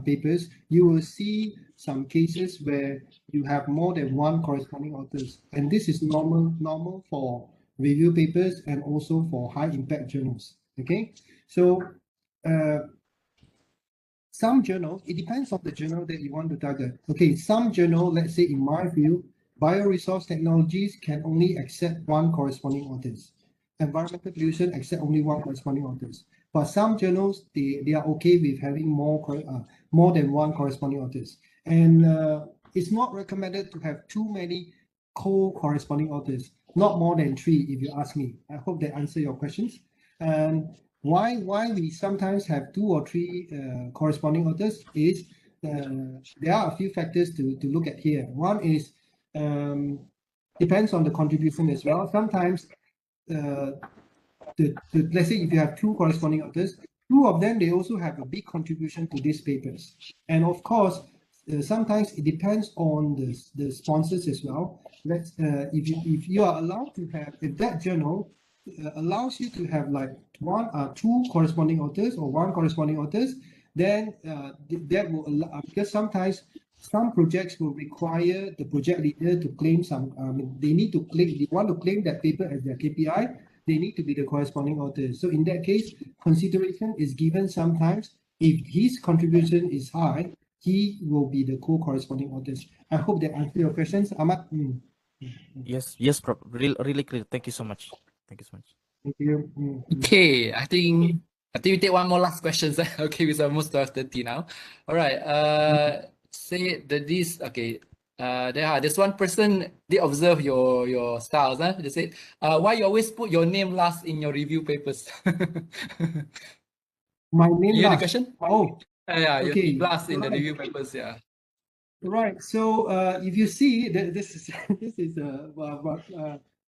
papers, you will see some cases where you have more than one corresponding authors, and this is normal for review papers and also for high impact journals. Okay, so some journals, it depends on the journal that you want to target. Okay, some journal, let's say in my view, bioresource technologies can only accept one corresponding authors. Environmental pollution accept only one corresponding authors. But some journals, they are okay with having more than one corresponding authors. And it's not recommended to have too many co-corresponding authors, not more than 3 if you ask me. I hope that answer your questions. And why we sometimes have 2 or 3 corresponding authors is there are a few factors to look at here. One is depends on the contribution as well. Sometimes let's say if you have 2 corresponding authors, 2 of them, they also have a big contribution to these papers. And of course, sometimes it depends on the sponsors as well. If you are allowed to have, if that journal allows you to have like 1 or 2 corresponding authors or 1 corresponding authors, then that will allow, because sometimes some projects will require the project leader to claim some, they want to claim that paper as their KPI, they need to be the corresponding authors. So in that case, consideration is given sometimes If his contribution is high, he will be the co-corresponding authors. I hope that answers your questions, Ahmad. Yes, Prof. Really clear. Thank you so much. Thank you so much. Thank you. Okay, I think we take one more last question. Okay, it's almost 12:30 now. All right. Say that this. Okay. There's one person they observe your styles. They said, why you always put your name last in your review papers? My name You hear the last. question? Oh, Yeah, okay. last in the Right. review papers. Yeah. Right. So if you see that this is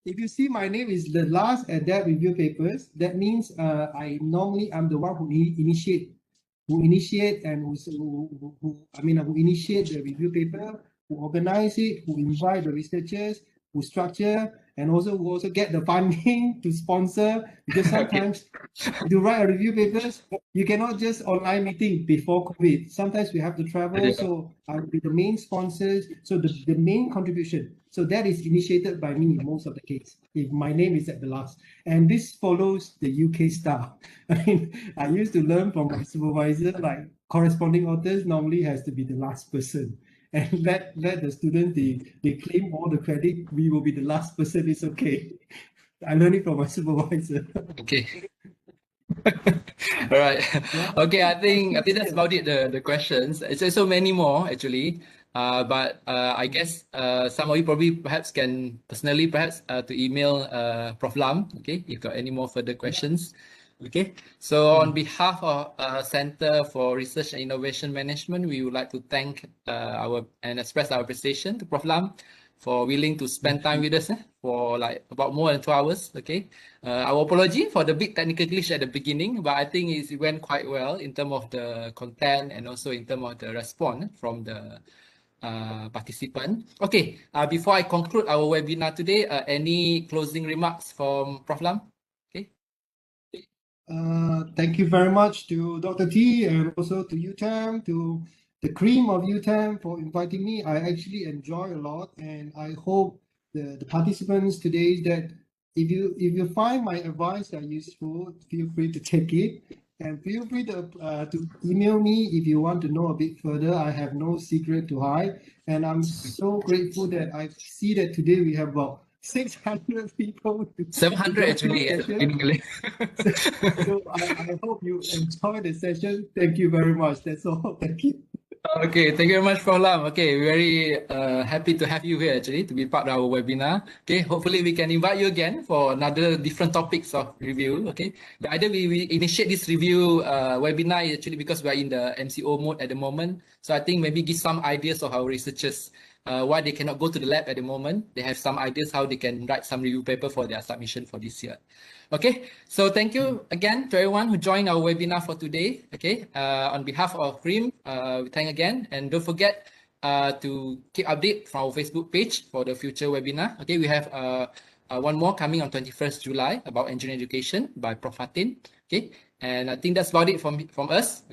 if you see my name is the last at that review papers, that means I'm the one who initiate and who initiate the review paper, who organize it, who invite the researchers, who structure, and also who also get the funding to sponsor, because sometimes to write a review papers, you cannot just online meeting before COVID. Sometimes we have to travel, so I will be the main sponsors. So the main contribution. So that is initiated by me most of the case, if my name is at the last. And this follows the UK style. I mean, I used to learn from my supervisor, like corresponding authors normally has to be the last person. And let the student, they claim all the credit, we will be the last person, it's okay. I learned it from my supervisor. Okay. All right. Okay, I think that's about it, the questions. It's so many more actually. But I guess some of you probably perhaps can personally to email Prof Lam, okay, if got any more further questions. Okay. So on behalf of Center for Research and Innovation Management, we would like to thank and express our appreciation to Prof Lam for willing to spend time with us for like about more than 2 hours. Okay. Our apology for the big technical glitch at the beginning, but I think it went quite well in terms of the content and also in terms of the response from the participant. Okay, before I conclude our webinar today, any closing remarks from Prof Lam? Okay. Thank you very much to Dr. T and also to UTAM, to the cream of UTAM for inviting me. I actually enjoy a lot, and I hope the participants today that if you find my advice are useful, feel free to take it, and feel free to email me if you want to know a bit further. I have no secret to hide, and I'm so grateful that I see that today we have about 600 people. 700 actually. So I hope you enjoy the session. Thank you very much. That's all. Thank you. Okay, thank you very much, Prof Lam. Okay, we're very happy to have you here actually to be part of our webinar. Okay, hopefully we can invite you again for another different topics of review. Okay, either we initiate this review webinar actually because we are in the MCO mode at the moment. So I think maybe give some ideas of our researchers why they cannot go to the lab at the moment. They have some ideas how they can write some review paper for their submission for this year. Okay, so thank you again to everyone who joined our webinar for today. Okay, on behalf of RIM, we thank again, and don't forget to keep update from our Facebook page for the future webinar. Okay, we have one more coming on 21st July about engineering education by Prof Fatin. Okay, and I think that's about it from us.